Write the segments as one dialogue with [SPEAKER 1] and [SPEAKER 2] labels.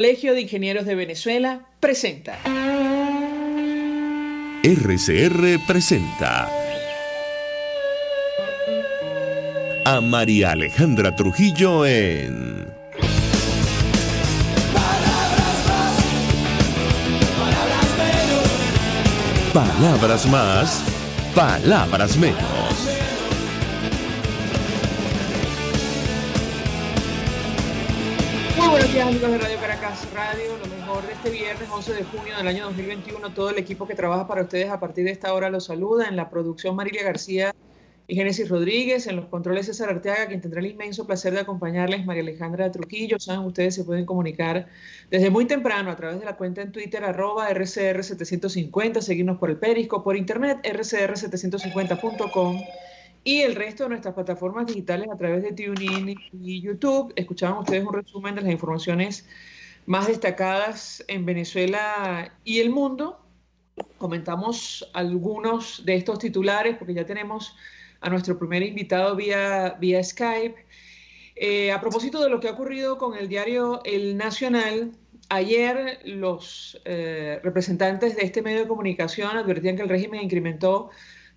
[SPEAKER 1] Colegio de Ingenieros de Venezuela presenta.
[SPEAKER 2] RCR presenta a María Alejandra Trujillo en Palabras más, palabras menos.
[SPEAKER 1] Muy buenos días, amigos de Radio Caracas Radio, lo mejor de este viernes 11 de junio del año 2021. Todo el equipo que trabaja para ustedes a partir de esta hora los saluda. En la producción, Marilia García y Génesis Rodríguez. En los controles, César Arteaga, quien tendrá el inmenso placer de acompañarles, María Alejandra Trujillo. Saben, ustedes se pueden comunicar desde muy temprano a través de la cuenta en Twitter, @RCR750, seguirnos por el Periscope, por internet, rcr750.com. Y el resto de nuestras plataformas digitales a través de TuneIn y YouTube. Escuchaban ustedes un resumen de las informaciones más destacadas en Venezuela y el mundo. Comentamos algunos de estos titulares porque ya tenemos a nuestro primer invitado vía Skype. A propósito de lo que ha ocurrido con el diario El Nacional, ayer los representantes de este medio de comunicación advertían que el régimen incrementó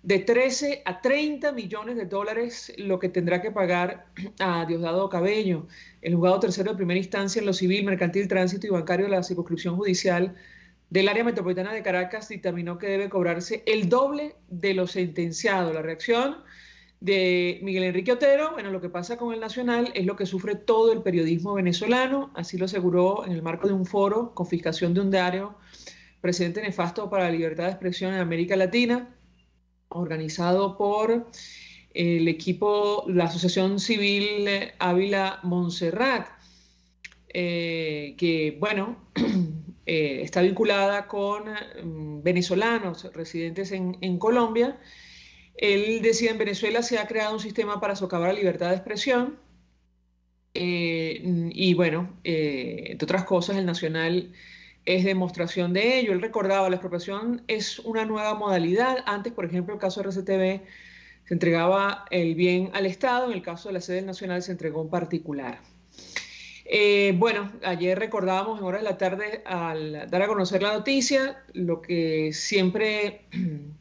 [SPEAKER 1] de 13 a 30 millones de dólares lo que tendrá que pagar a Diosdado Cabello. El juzgado tercero de primera instancia en lo civil, mercantil, tránsito y bancario de la circunscripción judicial del área metropolitana de Caracas dictaminó que debe cobrarse el doble de lo sentenciado. La reacción de Miguel Enrique Otero: bueno, lo que pasa con el Nacional es lo que sufre todo el periodismo venezolano, así lo aseguró en el marco de un foro, confiscación de un diario, presidente nefasto para la libertad de expresión en América Latina, organizado por el equipo, la Asociación Civil Ávila Montserrat, que, bueno, está vinculada con venezolanos residentes en Colombia. Él decía: en Venezuela se ha creado un sistema para socavar la libertad de expresión. Y bueno, entre otras cosas, el Nacional es demostración de ello. Él recordaba: la expropiación es una nueva modalidad. Antes, por ejemplo, el caso de RCTV se entregaba el bien al Estado, en el caso de la sede del Nacional se entregó a un particular. Bueno, ayer recordábamos en horas de la tarde, al dar a conocer la noticia, lo que siempre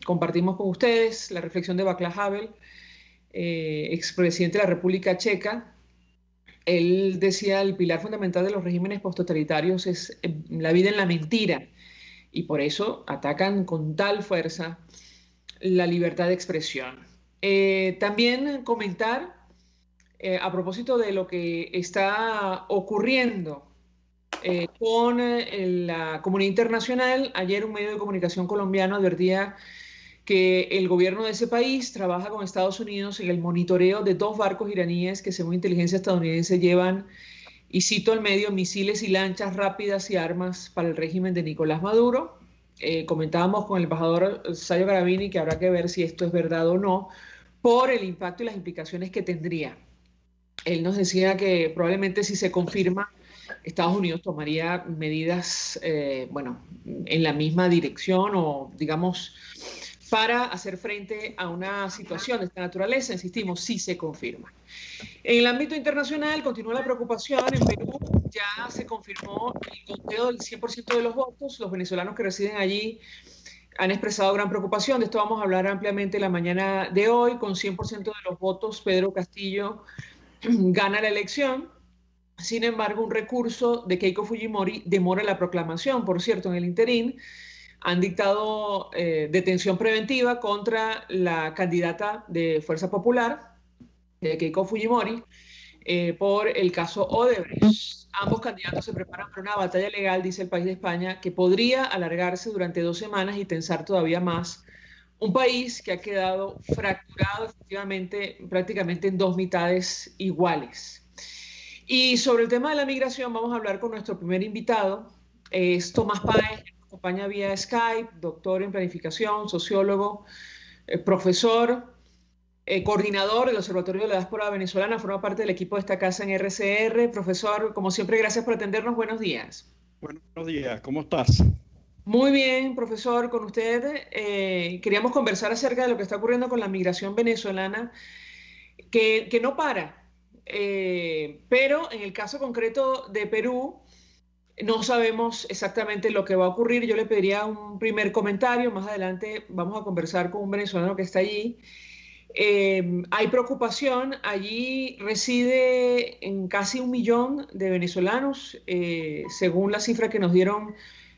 [SPEAKER 1] compartimos con ustedes, la reflexión de Václav Havel, expresidente de la República Checa. Él decía: el pilar fundamental de los regímenes posttotalitarios es la vida en la mentira, y por eso atacan con tal fuerza la libertad de expresión. También comentar, a propósito de lo que está ocurriendo con la comunidad internacional. Ayer un medio de comunicación colombiano advertía que el gobierno de ese país trabaja con Estados Unidos en el monitoreo de 2 barcos iraníes que, según inteligencia estadounidense, llevan, y cito al medio, misiles y lanchas rápidas y armas para el régimen de Nicolás Maduro. Comentábamos con el embajador Sayo Garavini que habrá que ver si esto es verdad o no, por el impacto y las implicaciones que tendría. Él nos decía que probablemente, si se confirma, Estados Unidos tomaría medidas, bueno, en la misma dirección, o digamos, para hacer frente a una situación de esta naturaleza, insistimos, si se confirma. En el ámbito internacional continúa la preocupación. En Perú ya se confirmó el conteo del 100% de los votos. Los venezolanos que residen allí han expresado gran preocupación. De esto vamos a hablar ampliamente la mañana de hoy. Con 100% de los votos, Pedro Castillo gana la elección. Sin embargo, un recurso de Keiko Fujimori demora la proclamación. Por cierto, en el interín han dictado detención preventiva contra la candidata de Fuerza Popular, de Keiko Fujimori, por el caso Odebrecht. Ambos candidatos se preparan para una batalla legal, dice El País de España, que podría alargarse durante 2 semanas y tensar todavía más un país que ha quedado fracturado, efectivamente, prácticamente en 2 mitades iguales. Y sobre el tema de la migración vamos a hablar con nuestro primer invitado. Es Tomás Páez, que nos acompaña vía Skype, doctor en planificación, sociólogo, profesor, coordinador del Observatorio de la Diáspora Venezolana, forma parte del equipo de esta casa en RCR. Profesor, como siempre, gracias por atendernos. Buenos días.
[SPEAKER 3] Buenos días, ¿cómo estás?
[SPEAKER 1] Muy bien, profesor, con usted queríamos conversar acerca de lo que está ocurriendo con la migración venezolana, que no para. Pero en el caso concreto de Perú, No sabemos exactamente lo que va a ocurrir. Yo le pediría un primer comentario. Más adelante vamos a conversar con un venezolano que está allí. Hay preocupación. Allí reside en casi 1 millón de venezolanos, según la cifra que nos dieron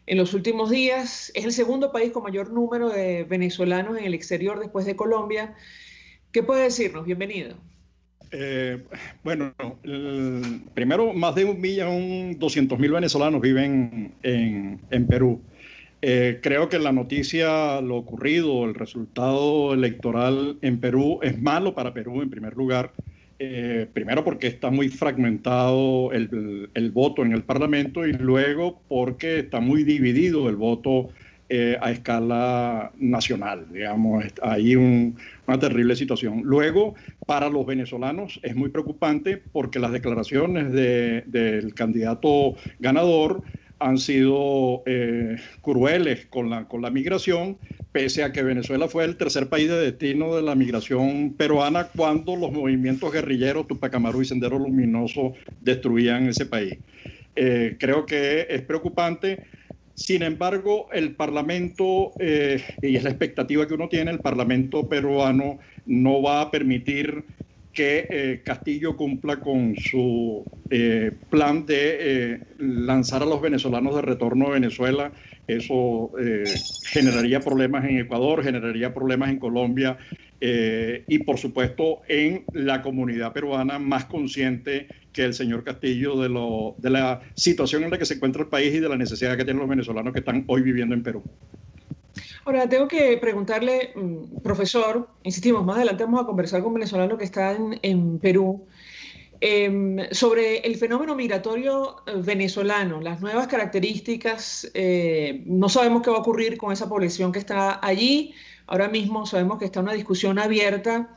[SPEAKER 1] en los últimos días. Es el segundo país con mayor número de venezolanos en el exterior después de Colombia. ¿Qué puede decirnos? Bienvenido.
[SPEAKER 3] Bueno, primero, más de 1.200.000 venezolanos viven en Perú. Creo que la noticia, lo ocurrido, el resultado electoral en Perú es malo para Perú en primer lugar. Primero porque está muy fragmentado el voto en el Parlamento y luego porque está muy dividido el voto a escala nacional, digamos, hay una terrible situación. Luego, para los venezolanos es muy preocupante porque las declaraciones del candidato ganador han sido crueles con la migración, pese a que Venezuela fue el tercer país de destino de la migración peruana cuando los movimientos guerrilleros Tupac Amaru y Sendero Luminoso destruían ese país. Creo que es preocupante. Sin embargo, el Parlamento, y es la expectativa que uno tiene, el Parlamento peruano no va a permitir que Castillo cumpla con su plan de lanzar a los venezolanos de retorno a Venezuela. Eso generaría problemas en Ecuador, generaría problemas en Colombia y, por supuesto, en la comunidad peruana más consciente que el señor Castillo de la situación en la que se encuentra el país y de la necesidad que tienen los venezolanos que están hoy viviendo en Perú.
[SPEAKER 1] Ahora, tengo que preguntarle, profesor, insistimos, más adelante vamos a conversar con un venezolano que está en Perú, sobre el fenómeno migratorio venezolano, las nuevas características. No sabemos qué va a ocurrir con esa población que está allí. Ahora mismo sabemos que está una discusión abierta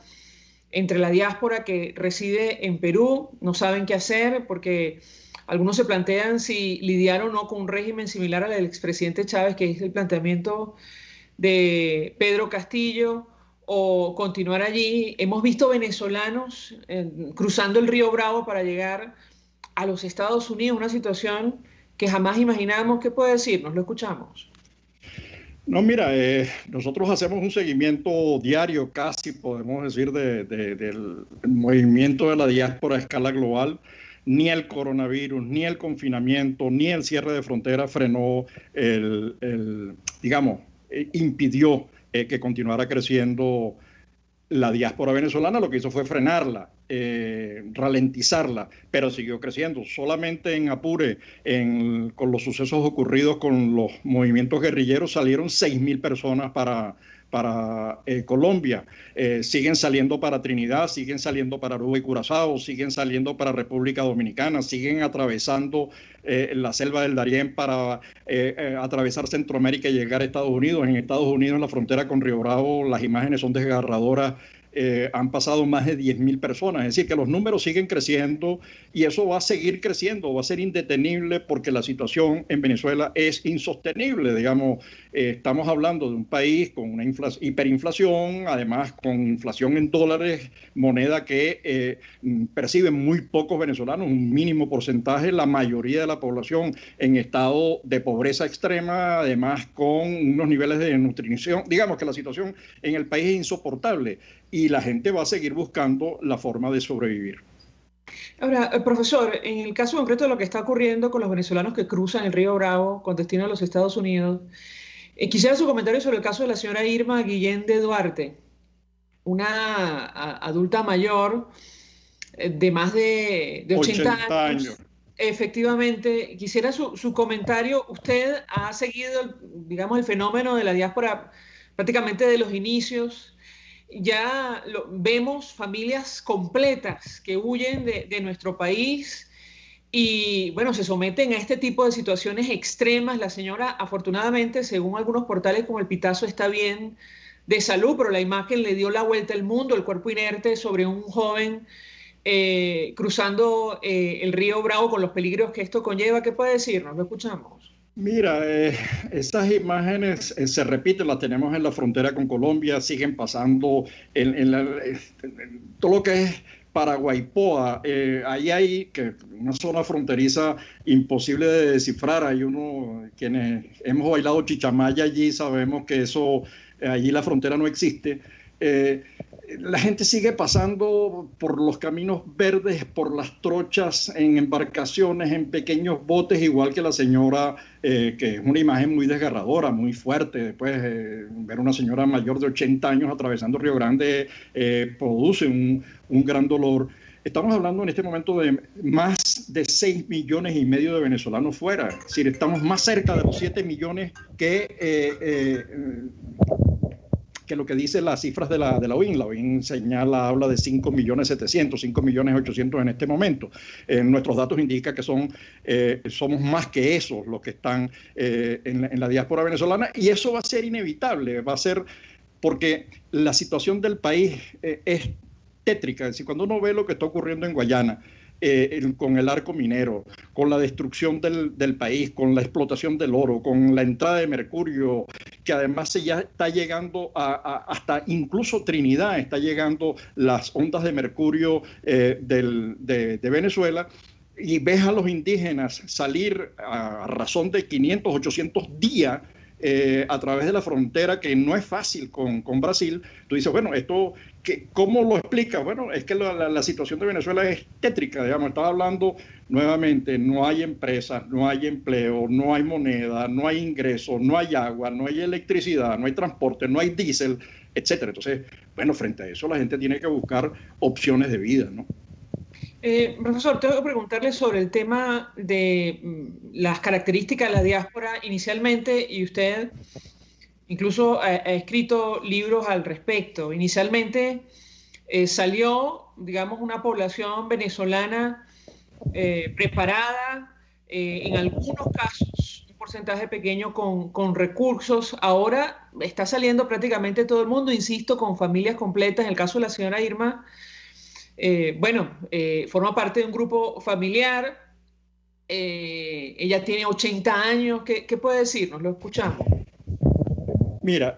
[SPEAKER 1] entre la diáspora que reside en Perú. No saben qué hacer porque algunos se plantean si lidiar o no con un régimen similar al del expresidente Chávez, que es el planteamiento de Pedro Castillo, o continuar allí. Hemos visto venezolanos cruzando el río Bravo para llegar a los Estados Unidos, una situación que jamás imaginamos. ¿Qué puede decirnos? Lo escuchamos.
[SPEAKER 3] No, mira, nosotros hacemos un seguimiento diario, casi podemos decir, del movimiento de la diáspora a escala global. Ni el coronavirus, ni el confinamiento, ni el cierre de fronteras frenó digamos, impidió que continuara creciendo la diáspora venezolana. Lo que hizo fue frenarla, ralentizarla, pero siguió creciendo. Solamente en Apure, con los sucesos ocurridos con los movimientos guerrilleros, salieron 6.000 personas para Colombia. Siguen saliendo para Trinidad, siguen saliendo para Aruba y Curazao, siguen saliendo para República Dominicana, siguen atravesando la selva del Darién para atravesar Centroamérica y llegar a Estados Unidos. En Estados Unidos, en la frontera con Río Bravo, las imágenes son desgarradoras. Han pasado más de 10.000 personas, es decir, que los números siguen creciendo y eso va a seguir creciendo, va a ser indetenible porque la situación en Venezuela es insostenible. Digamos, estamos hablando de un país con una hiperinflación, además con inflación en dólares, moneda que perciben muy pocos venezolanos, un mínimo porcentaje, la mayoría de la población en estado de pobreza extrema, además con unos niveles de nutrición. Digamos que la situación en el país es insoportable y la gente va a seguir buscando la forma de sobrevivir.
[SPEAKER 1] Ahora, profesor, en el caso concreto de lo que está ocurriendo con los venezolanos que cruzan el río Bravo con destino a los Estados Unidos, quisiera su comentario sobre el caso de la señora Irma Guillén de Duarte, una adulta mayor de más de 80 años. Efectivamente, quisiera su comentario. Usted ha seguido, digamos, el fenómeno de la diáspora prácticamente de los inicios. Ya vemos familias completas que huyen de nuestro país y, bueno, se someten a este tipo de situaciones extremas. La señora, afortunadamente, según algunos portales como El Pitazo, está bien de salud, pero la imagen le dio la vuelta al mundo, el cuerpo inerte sobre un joven cruzando el río Bravo con los peligros que esto conlleva. ¿Qué puede decirnos? Lo escuchamos.
[SPEAKER 3] Mira, esas imágenes se repiten, las tenemos en la frontera con Colombia, siguen pasando en todo lo que es para Guaipoa. Ahí hay que una zona fronteriza imposible de descifrar. Hay quienes hemos bailado chichamaya allí, sabemos que allí la frontera no existe. La gente sigue pasando por los caminos verdes, por las trochas, en embarcaciones, en pequeños botes, igual que la señora, que es una imagen muy desgarradora, muy fuerte. Después, ver una señora mayor de 80 años atravesando Río Grande produce un gran dolor. Estamos hablando en este momento de más de 6,5 millones de venezolanos fuera. Es decir, estamos más cerca de los 7 millones que lo que dice las cifras de la OIN. La OIN habla de 5.700.000, 5.800.000 en este momento. Nuestros datos indican que somos más que esos los que están en la diáspora venezolana, y eso va a ser inevitable, va a ser porque la situación del país es tétrica. Es decir, cuando uno ve lo que está ocurriendo en Guayana, con el arco minero, con la destrucción del país, con la explotación del oro, con la entrada de mercurio, que además ya está llegando hasta incluso Trinidad, está llegando las ondas de mercurio de Venezuela, y ves a los indígenas salir a razón de 500, 800 días a través de la frontera, que no es fácil con Brasil. Tú dices, bueno, esto, ¿cómo lo explica? Bueno, es que la situación de Venezuela es tétrica, digamos. Estaba hablando nuevamente, no hay empresas, no hay empleo, no hay moneda, no hay ingresos, no hay agua, no hay electricidad, no hay transporte, no hay diésel, etcétera. Entonces, bueno, frente a eso la gente tiene que buscar opciones de vida, ¿no?
[SPEAKER 1] Profesor, tengo que preguntarle sobre el tema de las características de la diáspora inicialmente, y usted incluso ha escrito libros al respecto. Inicialmente salió, digamos, una población venezolana preparada, en algunos casos, un porcentaje pequeño con recursos. Ahora está saliendo prácticamente todo el mundo, insisto, con familias completas. En el caso de la señora Irma, forma parte de un grupo familiar. Ella tiene 80 años. ¿Qué puede decirnos? Lo escuchamos.
[SPEAKER 3] Mira,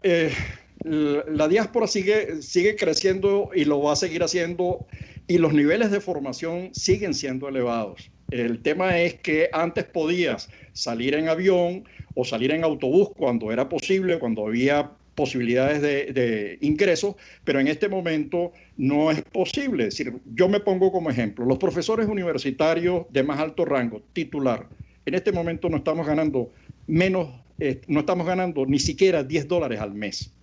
[SPEAKER 3] la diáspora sigue creciendo y lo va a seguir haciendo, y los niveles de formación siguen siendo elevados. El tema es que antes podías salir en avión o salir en autobús cuando era posible, cuando había posibilidades de ingresos, pero en este momento no es posible. Es decir, yo me pongo como ejemplo, los profesores universitarios de más alto rango, titular, en este momento no estamos ganando ni siquiera $10 al mes.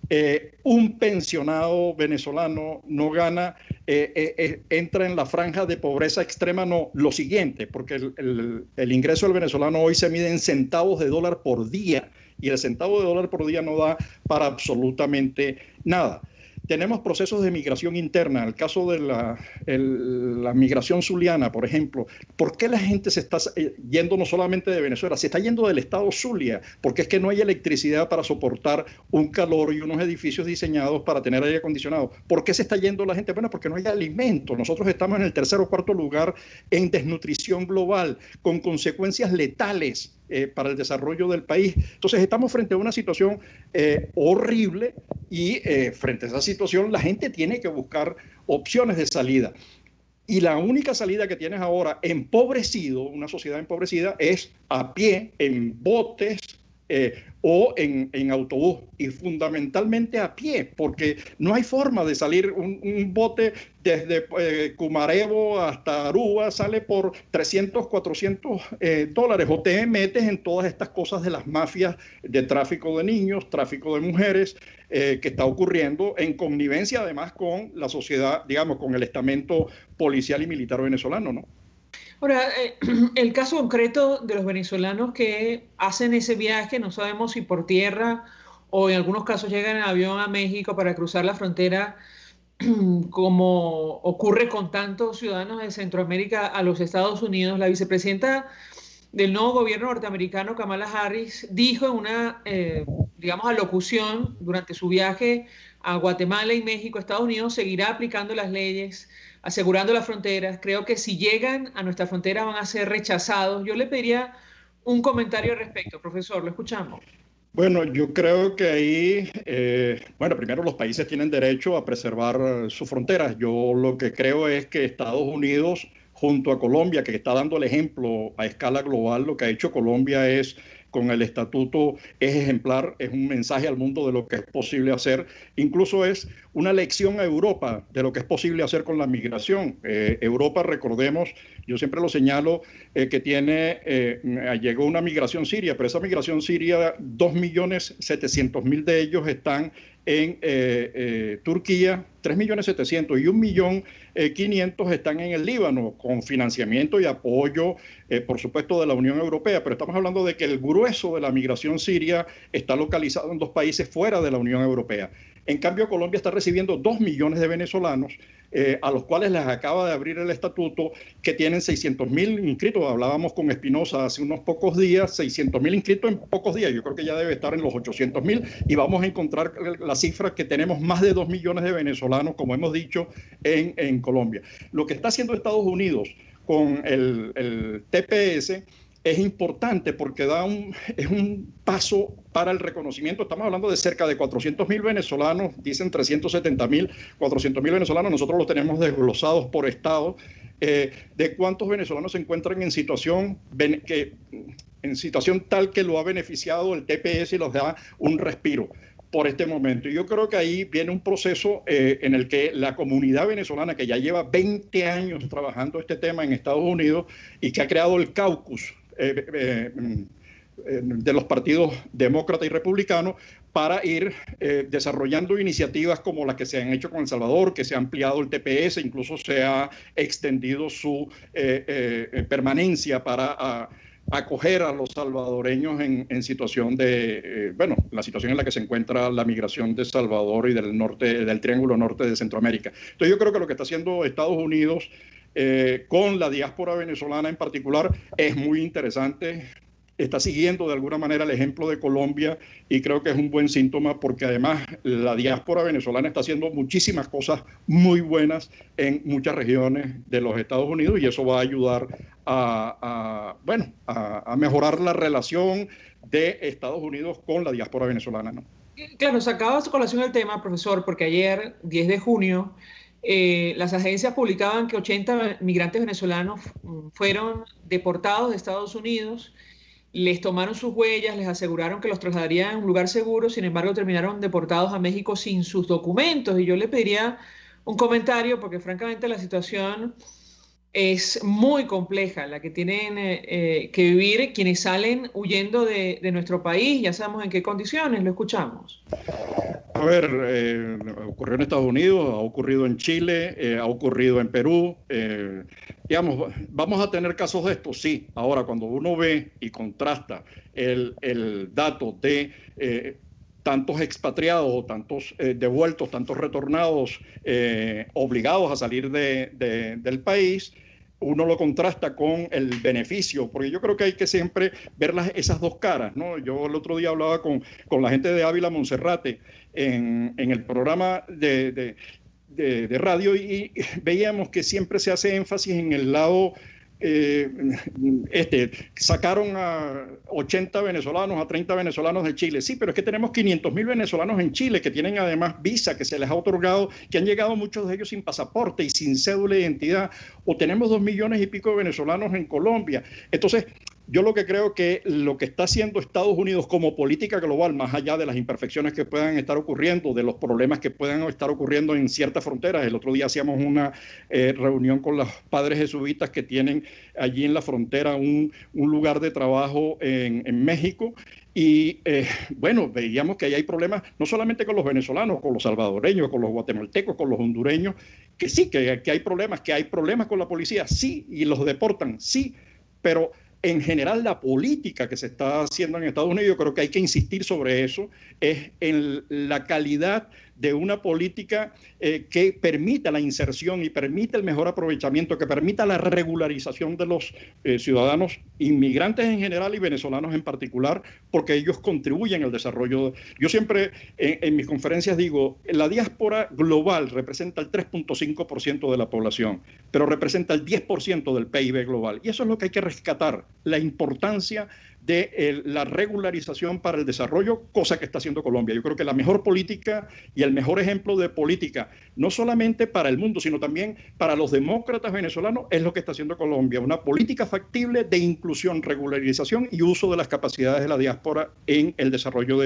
[SPEAKER 3] Un pensionado venezolano no gana, entra en la franja de pobreza extrema, no, lo siguiente, porque el ingreso del venezolano hoy se mide en centavos de dólar por día, y el centavo de dólar por día no da para absolutamente nada. Tenemos procesos de migración interna. El caso de la migración zuliana, por ejemplo. ¿Por qué la gente se está yendo no solamente de Venezuela? Se está yendo del estado Zulia, porque es que no hay electricidad para soportar un calor y unos edificios diseñados para tener aire acondicionado. ¿Por qué se está yendo la gente? Bueno, porque no hay alimento. Nosotros estamos en el 3º o 4º lugar en desnutrición global, con consecuencias letales para el desarrollo del país. Entonces estamos frente a una situación horrible, y frente a esa situación la gente tiene que buscar opciones de salida. Y la única salida que tienes ahora, empobrecido, una sociedad empobrecida, es a pie, en botes o en autobús, y fundamentalmente a pie, porque no hay forma de salir. Un bote desde Cumarebo hasta Aruba sale por $300, $400, o te metes en todas estas cosas de las mafias de tráfico de niños, tráfico de mujeres, que está ocurriendo en connivencia además con la sociedad, digamos, con el estamento policial y militar venezolano, ¿no?
[SPEAKER 1] Ahora, el caso concreto de los venezolanos que hacen ese viaje, no sabemos si por tierra o en algunos casos llegan en avión a México para cruzar la frontera, como ocurre con tantos ciudadanos de Centroamérica a los Estados Unidos. La vicepresidenta del nuevo gobierno norteamericano, Kamala Harris, dijo en una, alocución durante su viaje a Guatemala y México, Estados Unidos seguirá aplicando las leyes, asegurando las fronteras. Creo que si llegan a nuestra frontera van a ser rechazados. Yo le pediría un comentario al respecto, profesor. Lo escuchamos.
[SPEAKER 3] Bueno, yo creo que ahí, bueno, primero los países tienen derecho a preservar sus fronteras. Yo lo que creo es que Estados Unidos, junto a Colombia, que está dando el ejemplo a escala global, lo que ha hecho Colombia es, con el estatuto, es ejemplar, es un mensaje al mundo de lo que es posible hacer. Incluso es una lección a Europa de lo que es posible hacer con la migración. Europa, recordemos, yo siempre lo señalo, que llegó una migración siria, pero esa migración siria, 2.700.000 de ellos están en Turquía, 3.700.000 y 1.500.000 están en el Líbano, con financiamiento y apoyo, por supuesto, de la Unión Europea, pero estamos hablando de que el grueso de la migración siria está localizado en 2 países fuera de la Unión Europea. En cambio, Colombia está recibiendo 2 millones de venezolanos, a los cuales les acaba de abrir el estatuto, que tienen 600.000 inscritos. Hablábamos con Espinosa hace unos pocos días, 600.000 inscritos en pocos días. Yo creo que ya debe estar en los 800.000 y vamos a encontrar la cifra que tenemos más de 2 millones de venezolanos, como hemos dicho, en Colombia. Lo que está haciendo Estados Unidos con el TPS es importante porque es un paso para el reconocimiento. Estamos hablando de cerca de 400.000 venezolanos, dicen 370.000, 400.000 venezolanos. Nosotros los tenemos desglosados por estado. De cuántos venezolanos se encuentran en situación tal que lo ha beneficiado el TPS y los da un respiro por este momento. Y yo creo que ahí viene un proceso en el que la comunidad venezolana, que ya lleva 20 años trabajando este tema en Estados Unidos y que ha creado el caucus de los partidos demócrata y republicano, para ir desarrollando iniciativas como las que se han hecho con El Salvador, que se ha ampliado el TPS, incluso se ha extendido su permanencia para acoger a los salvadoreños en situación de, la situación en la que se encuentra la migración de Salvador y del norte, del Triángulo Norte de Centroamérica. Entonces yo creo que lo que está haciendo Estados Unidos con la diáspora venezolana en particular es muy interesante. Está siguiendo de alguna manera el ejemplo de Colombia y creo que es un buen síntoma porque además la diáspora venezolana está haciendo muchísimas cosas muy buenas en muchas regiones de los Estados Unidos y eso va a ayudar a mejorar la relación de Estados Unidos con la diáspora venezolana, ¿no?
[SPEAKER 1] Claro, sacaba su colación el tema, profesor, porque ayer, 10 de junio, las agencias publicaban que 80 migrantes venezolanos fueron deportados de Estados Unidos. Les tomaron sus huellas, les aseguraron que los trasladarían a un lugar seguro, sin embargo terminaron deportados a México sin sus documentos. Y yo le pediría un comentario porque francamente la situación es muy compleja, la que tienen que vivir quienes salen huyendo de nuestro país. Ya sabemos en qué condiciones, lo escuchamos.
[SPEAKER 3] A ver, ocurrió en Estados Unidos, ha ocurrido en Chile, ha ocurrido en Perú. Digamos, ¿vamos a tener casos de esto? Sí. Ahora, cuando uno ve y contrasta el dato de tantos expatriados, tantos devueltos, tantos retornados, obligados a salir del país, uno lo contrasta con el beneficio, porque yo creo que hay que siempre ver esas dos caras, ¿no? Yo el otro día hablaba con la gente de Ávila Monserrate en el programa de radio y veíamos que siempre se hace énfasis en el lado sacaron a 80 venezolanos, a 30 venezolanos de Chile. Sí, pero es que tenemos 500.000 venezolanos en Chile que tienen además visa, que se les ha otorgado, que han llegado muchos de ellos sin pasaporte y sin cédula de identidad, o tenemos 2 millones y pico de venezolanos en Colombia. Entonces, yo lo que creo que lo que está haciendo Estados Unidos como política global, más allá de las imperfecciones que puedan estar ocurriendo, de los problemas que puedan estar ocurriendo en ciertas fronteras. El otro día hacíamos una reunión con los padres jesuitas que tienen allí en la frontera un lugar de trabajo en México. Y veíamos que ahí hay problemas no solamente con los venezolanos, con los salvadoreños, con los guatemaltecos, con los hondureños, que sí, que hay problemas con la policía, sí, y los deportan, sí, pero en general la política que se está haciendo en Estados Unidos, yo creo que hay que insistir sobre eso, es en la calidad de una política que permita la inserción y permita el mejor aprovechamiento, que permita la regularización de los ciudadanos inmigrantes en general y venezolanos en particular, porque ellos contribuyen al desarrollo. Yo siempre en mis conferencias digo, la diáspora global representa el 3.5% de la población, pero representa el 10% del PIB global. Y eso es lo que hay que rescatar, la importancia de la regularización para el desarrollo, cosa que está haciendo Colombia. Yo creo que la mejor política y el mejor ejemplo de política, no solamente para el mundo, sino también para los demócratas venezolanos, es lo que está haciendo Colombia. Una política factible de inclusión, regularización y uso de las capacidades de la diáspora en el desarrollo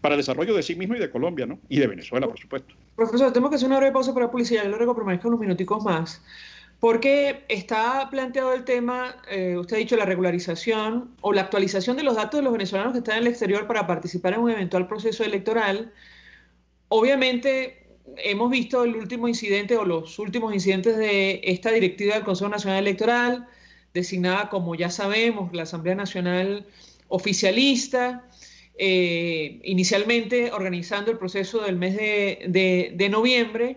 [SPEAKER 3] para el desarrollo de sí mismo y de Colombia, ¿no? Y de Venezuela, por supuesto.
[SPEAKER 1] Profesor, tenemos que hacer una breve pausa para la publicidad. Yo le ruego que permanezca unos minuticos más. Porque está planteado el tema, usted ha dicho, la regularización o la actualización de los datos de los venezolanos que están en el exterior para participar en un eventual proceso electoral. Obviamente, hemos visto el último incidente o los últimos incidentes de esta directiva del Consejo Nacional Electoral, designada como ya sabemos la Asamblea Nacional Oficialista, inicialmente organizando el proceso del mes de noviembre,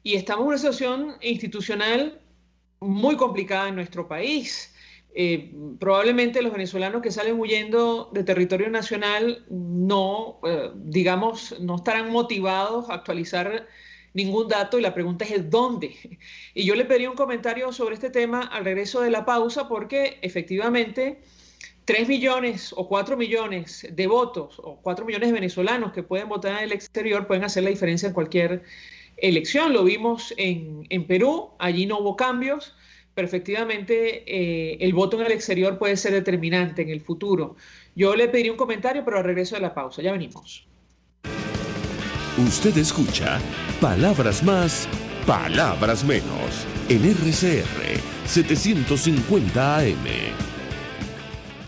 [SPEAKER 1] y estamos en una situación institucional muy complicada en nuestro país. Probablemente los venezolanos que salen huyendo de territorio nacional no estarán motivados a actualizar ningún dato, y la pregunta es el dónde. Y yo le pediría un comentario sobre este tema al regreso de la pausa, porque efectivamente 3 millones o 4 millones de votos o 4 millones de venezolanos que pueden votar en el exterior pueden hacer la diferencia en cualquier elección. Lo vimos en Perú, allí no hubo cambios, pero efectivamente el voto en el exterior puede ser determinante en el futuro. Yo le pediría un comentario, pero al regreso de la pausa. Ya venimos.
[SPEAKER 2] Usted escucha Palabras Más, Palabras Menos en RCR 750 AM.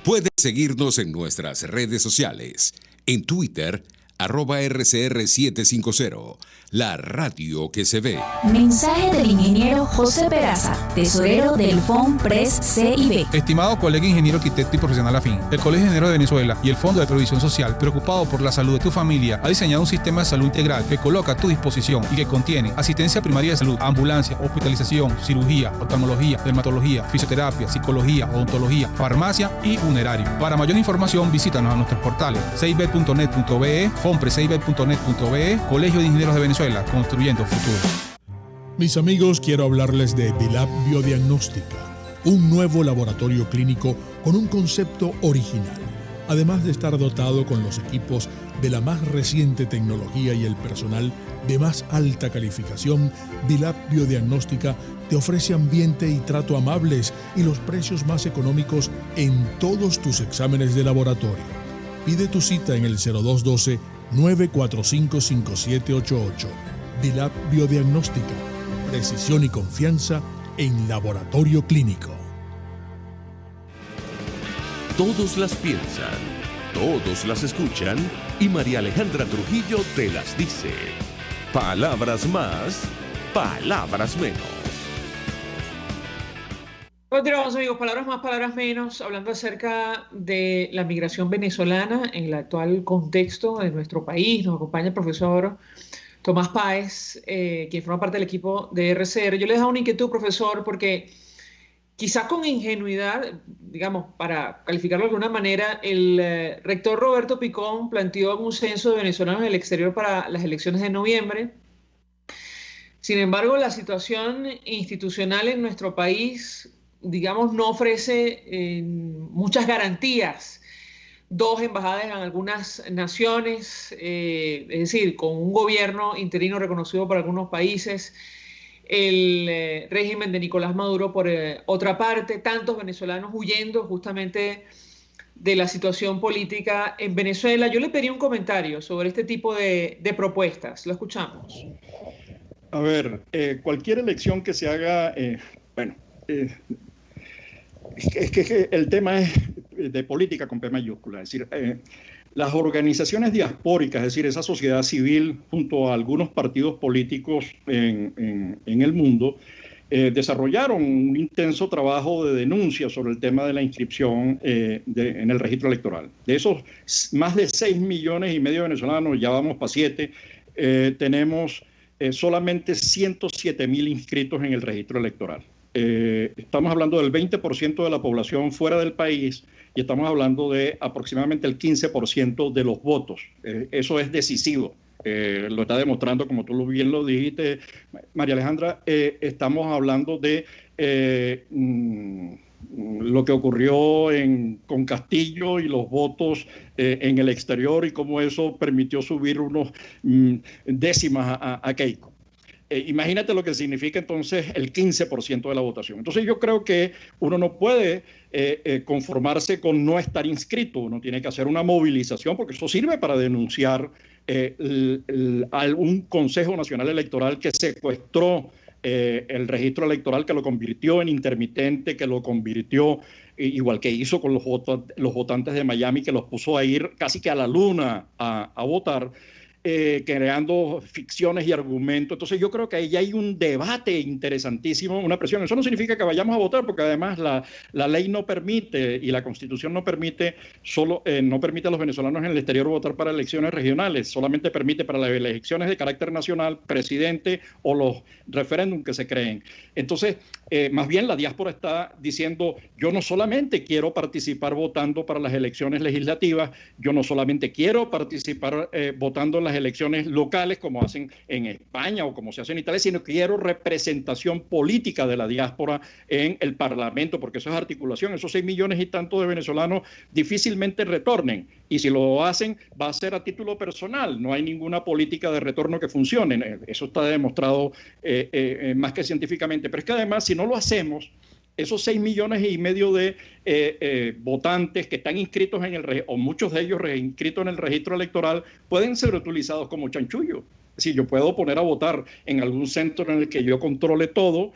[SPEAKER 4] Puede seguirnos en nuestras redes sociales. En Twitter, @RCR750, la radio que se ve.
[SPEAKER 5] Mensaje del ingeniero José Peraza, tesorero del FONPRES CIB.
[SPEAKER 6] Estimado colega ingeniero, arquitecto y profesional afín, el Colegio de Ingenieros de Venezuela y el Fondo de Previsión Social, preocupado por la salud de tu familia, ha diseñado un sistema de salud integral que coloca a tu disposición y que contiene asistencia primaria de salud, ambulancia, hospitalización, cirugía, oftalmología, dermatología, fisioterapia, psicología, odontología, farmacia y funerario. Para mayor información, visítanos a nuestros portales cib.net.be, fonprescib.net.be, Colegio de Ingenieros de Venezuela, construyendo futuro.
[SPEAKER 7] Mis amigos, quiero hablarles de Dilab Biodiagnóstica, un nuevo laboratorio clínico con un concepto original. Además de estar dotado con los equipos de la más reciente tecnología y el personal de más alta calificación, Dilab Biodiagnóstica te ofrece ambiente y trato amables y los precios más económicos en todos tus exámenes de laboratorio. Pide tu cita en el 0212-945-5788. Dilab Biodiagnóstica. Precisión y confianza en laboratorio clínico.
[SPEAKER 2] Todos las piensan, todos las escuchan y María Alejandra Trujillo te las dice. Palabras más, palabras menos.
[SPEAKER 1] Continuamos, amigos, palabras más, palabras menos, hablando acerca de la migración venezolana en el actual contexto de nuestro país. Nos acompaña el profesor Tomás Páez, quien forma parte del equipo de RCR. Yo les hago una inquietud, profesor, porque quizás con ingenuidad, digamos, para calificarlo de alguna manera, el rector Roberto Picón planteó un censo de venezolanos en el exterior para las elecciones de noviembre. Sin embargo, la situación institucional en nuestro país, digamos, no ofrece muchas garantías. 2 embajadas en algunas naciones, es decir, con un gobierno interino reconocido por algunos países, el régimen de Nicolás Maduro por otra parte, tantos venezolanos huyendo justamente de la situación política en Venezuela. Yo le pedí un comentario sobre este tipo de propuestas. Lo escuchamos.
[SPEAKER 3] A ver, cualquier elección que se haga, es que el tema es de política con P mayúscula, es decir, las organizaciones diaspóricas, es decir, esa sociedad civil junto a algunos partidos políticos en el mundo, desarrollaron un intenso trabajo de denuncia sobre el tema de la inscripción en el registro electoral. De esos más de 6,5 millones de venezolanos, ya vamos para 7, tenemos solamente 107,000 inscritos en el registro electoral. Estamos hablando del 20% de la población fuera del país y estamos hablando de aproximadamente el 15% de los votos. Eso es decisivo. Lo está demostrando, como tú bien lo dijiste, María Alejandra. Estamos hablando de lo que ocurrió con Castillo y los votos en el exterior y cómo eso permitió subir unos décimas a Keiko. Imagínate lo que significa entonces el 15% de la votación. Entonces yo creo que uno no puede conformarse con no estar inscrito, uno tiene que hacer una movilización porque eso sirve para denunciar a un Consejo Nacional Electoral que secuestró el registro electoral, que lo convirtió en intermitente, que lo convirtió, igual que hizo con los votantes de Miami, que los puso a ir casi que a la luna a votar. Creando ficciones y argumentos. Entonces yo creo que ahí hay un debate interesantísimo, una presión. Eso no significa que vayamos a votar, porque además la ley no permite y la Constitución no permite no permite a los venezolanos en el exterior votar para elecciones regionales, solamente permite para las elecciones de carácter nacional, presidente o los referéndum que se creen. Entonces, más bien la diáspora está diciendo, yo no solamente quiero participar votando para las elecciones legislativas, yo no solamente quiero participar votando en las elecciones locales como hacen en España o como se hace en Italia, sino que quiero representación política de la diáspora en el Parlamento, porque eso es articulación. Esos 6 millones y tanto de venezolanos difícilmente retornen, y si lo hacen va a ser a título personal, no hay ninguna política de retorno que funcione. Eso está demostrado más que científicamente, pero es que además si no lo hacemos, esos 6 millones y medio de votantes que están inscritos o muchos de ellos reinscritos en el registro electoral, pueden ser utilizados como chanchullo. Si yo puedo poner a votar en algún centro en el que yo controle todo,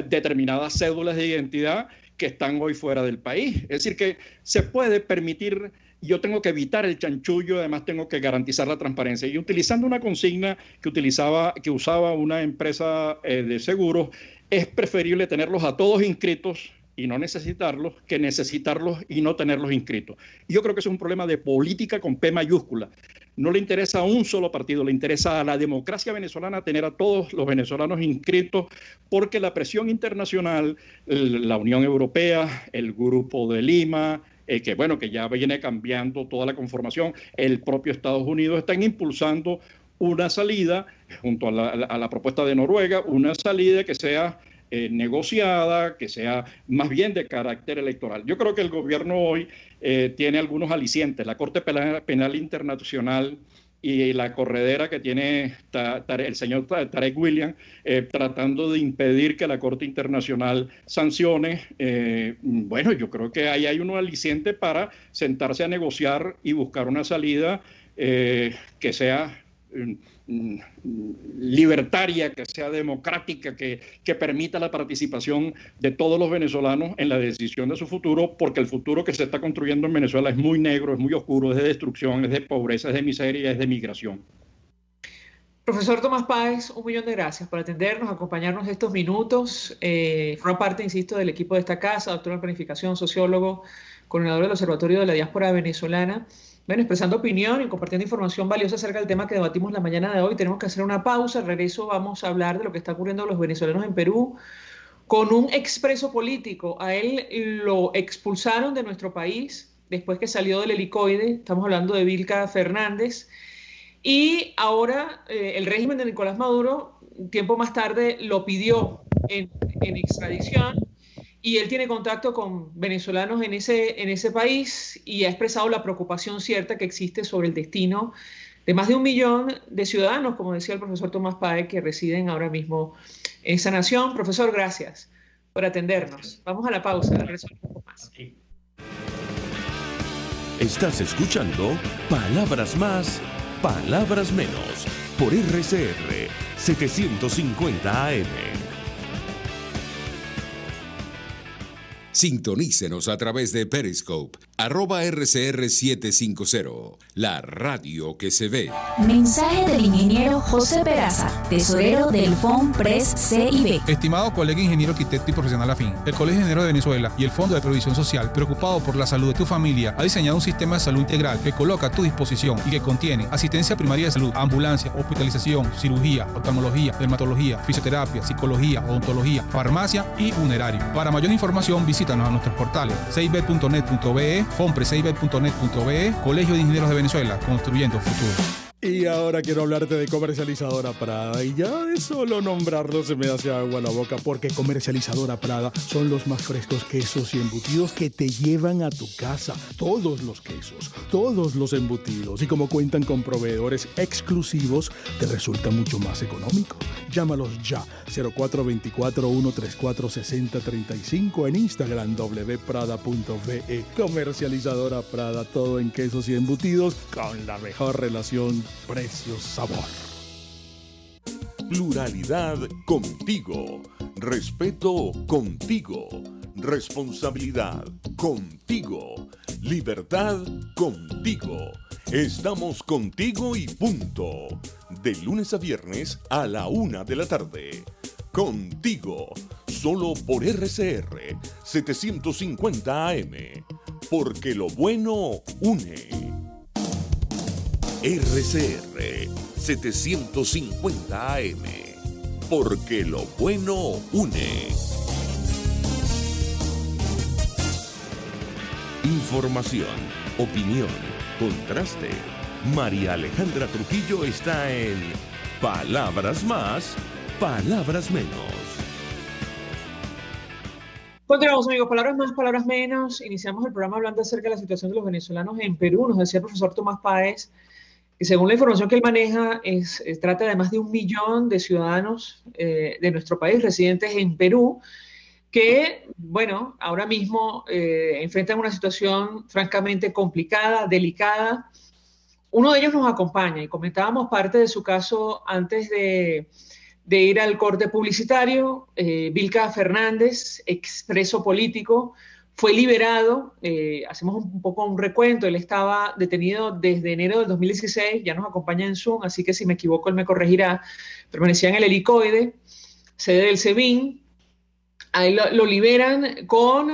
[SPEAKER 3] determinadas cédulas de identidad que están hoy fuera del país. Es decir, que se puede permitir. Yo tengo que evitar el chanchullo, además tengo que garantizar la transparencia. Y utilizando una consigna que usaba una empresa de seguros, es preferible tenerlos a todos inscritos y no necesitarlos, que necesitarlos y no tenerlos inscritos. Y yo creo que eso es un problema de política con P mayúscula. No le interesa a un solo partido, le interesa a la democracia venezolana tener a todos los venezolanos inscritos, porque la presión internacional, la Unión Europea, el Grupo de Lima, que ya viene cambiando toda la conformación, el propio Estados Unidos, están impulsando una salida, junto a la propuesta de Noruega, una salida que sea negociada, que sea más bien de carácter electoral. Yo creo que el gobierno hoy tiene algunos alicientes. La Corte Penal Internacional y la corredera que tiene el señor Tarek William, tratando de impedir que la Corte Internacional sancione. Yo creo que ahí hay uno aliciente para sentarse a negociar y buscar una salida que sea libertaria, que sea democrática, que permita la participación de todos los venezolanos en la decisión de su futuro, porque el futuro que se está construyendo en Venezuela es muy negro, es muy oscuro, es de destrucción, es de pobreza, es de miseria, es de migración.
[SPEAKER 1] Profesor Tomás Páez, 1.000.000 de gracias por atendernos, acompañarnos estos minutos. Forma parte, insisto, del equipo de esta casa, doctor en planificación, sociólogo, coordinador del Observatorio de la Diáspora Venezolana. Expresando opinión y compartiendo información valiosa acerca del tema que debatimos la mañana de hoy. Tenemos que hacer una pausa. Al regreso vamos a hablar de lo que está ocurriendo a los venezolanos en Perú con un expreso político. A él lo expulsaron de nuestro país después que salió del helicoide. Estamos hablando de Vilca Fernández. Y ahora el régimen de Nicolás Maduro, tiempo más tarde, lo pidió en extradición. Y él tiene contacto con venezolanos en ese país y ha expresado la preocupación cierta que existe sobre el destino de más de 1 millón de ciudadanos, como decía el profesor Tomás Páez, que residen ahora mismo en esa nación. Profesor, gracias por atendernos. Vamos a la pausa. Regreso un poco más.
[SPEAKER 2] Estás escuchando Palabras Más, Palabras Menos, por RCR 750 AM.
[SPEAKER 4] Sintonícenos a través de Periscope, @RCR750, la radio que se ve.
[SPEAKER 5] Mensaje del ingeniero José Peraza, tesorero del FONPRES CIB.
[SPEAKER 6] Estimado colega ingeniero, arquitecto y profesional afín, el Colegio de Ingenieros de Venezuela y el Fondo de Previsión Social, preocupado por la salud de tu familia, ha diseñado un sistema de salud integral que coloca a tu disposición y que contiene asistencia primaria de salud, ambulancia, hospitalización, cirugía, oftalmología, dermatología, fisioterapia, psicología, odontología, farmacia y funerario. Para mayor información, visítanos a nuestros portales cib.net.be, fonprescib.net.be, Colegio de Ingenieros de Venezuela, construyendo futuro.
[SPEAKER 7] Y ahora quiero hablarte de Comercializadora Prada, y ya de solo nombrarlo se me hace agua la boca, porque Comercializadora Prada son los más frescos quesos y embutidos que te llevan a tu casa. Todos los quesos, todos los embutidos, y como cuentan con proveedores exclusivos, te resulta mucho más económico. Llámalos ya, 0424-134-6035, en Instagram wprada.ve. Comercializadora Prada, todo en quesos y embutidos con la mejor relación precio-sabor.
[SPEAKER 2] Pluralidad contigo. Respeto contigo. Responsabilidad contigo. Libertad contigo. Estamos contigo y punto. De lunes a viernes a la 1 de la tarde. Contigo. Solo por RCR 750 AM. Porque lo bueno une. RCR 750 AM, porque lo bueno une. Información, opinión, contraste. María Alejandra Trujillo está en Palabras Más, Palabras Menos.
[SPEAKER 1] Continuamos, amigos. Palabras más, palabras menos. Iniciamos el programa hablando acerca de la situación de los venezolanos en Perú. Nos decía el profesor Tomás Páez que, según la información que él maneja, trata de más de 1 millón de ciudadanos de nuestro país residentes en Perú que, bueno, ahora mismo enfrentan una situación francamente complicada, delicada. Uno de ellos nos acompaña y comentábamos parte de su caso antes de ir al corte publicitario. Vilca Fernández, expreso político, fue liberado. Hacemos un poco un recuento. Él estaba detenido desde enero del 2016, ya nos acompaña en Zoom, así que si me equivoco él me corregirá. Permanecía en el helicoide, sede del SEBIN. Ahí lo liberan con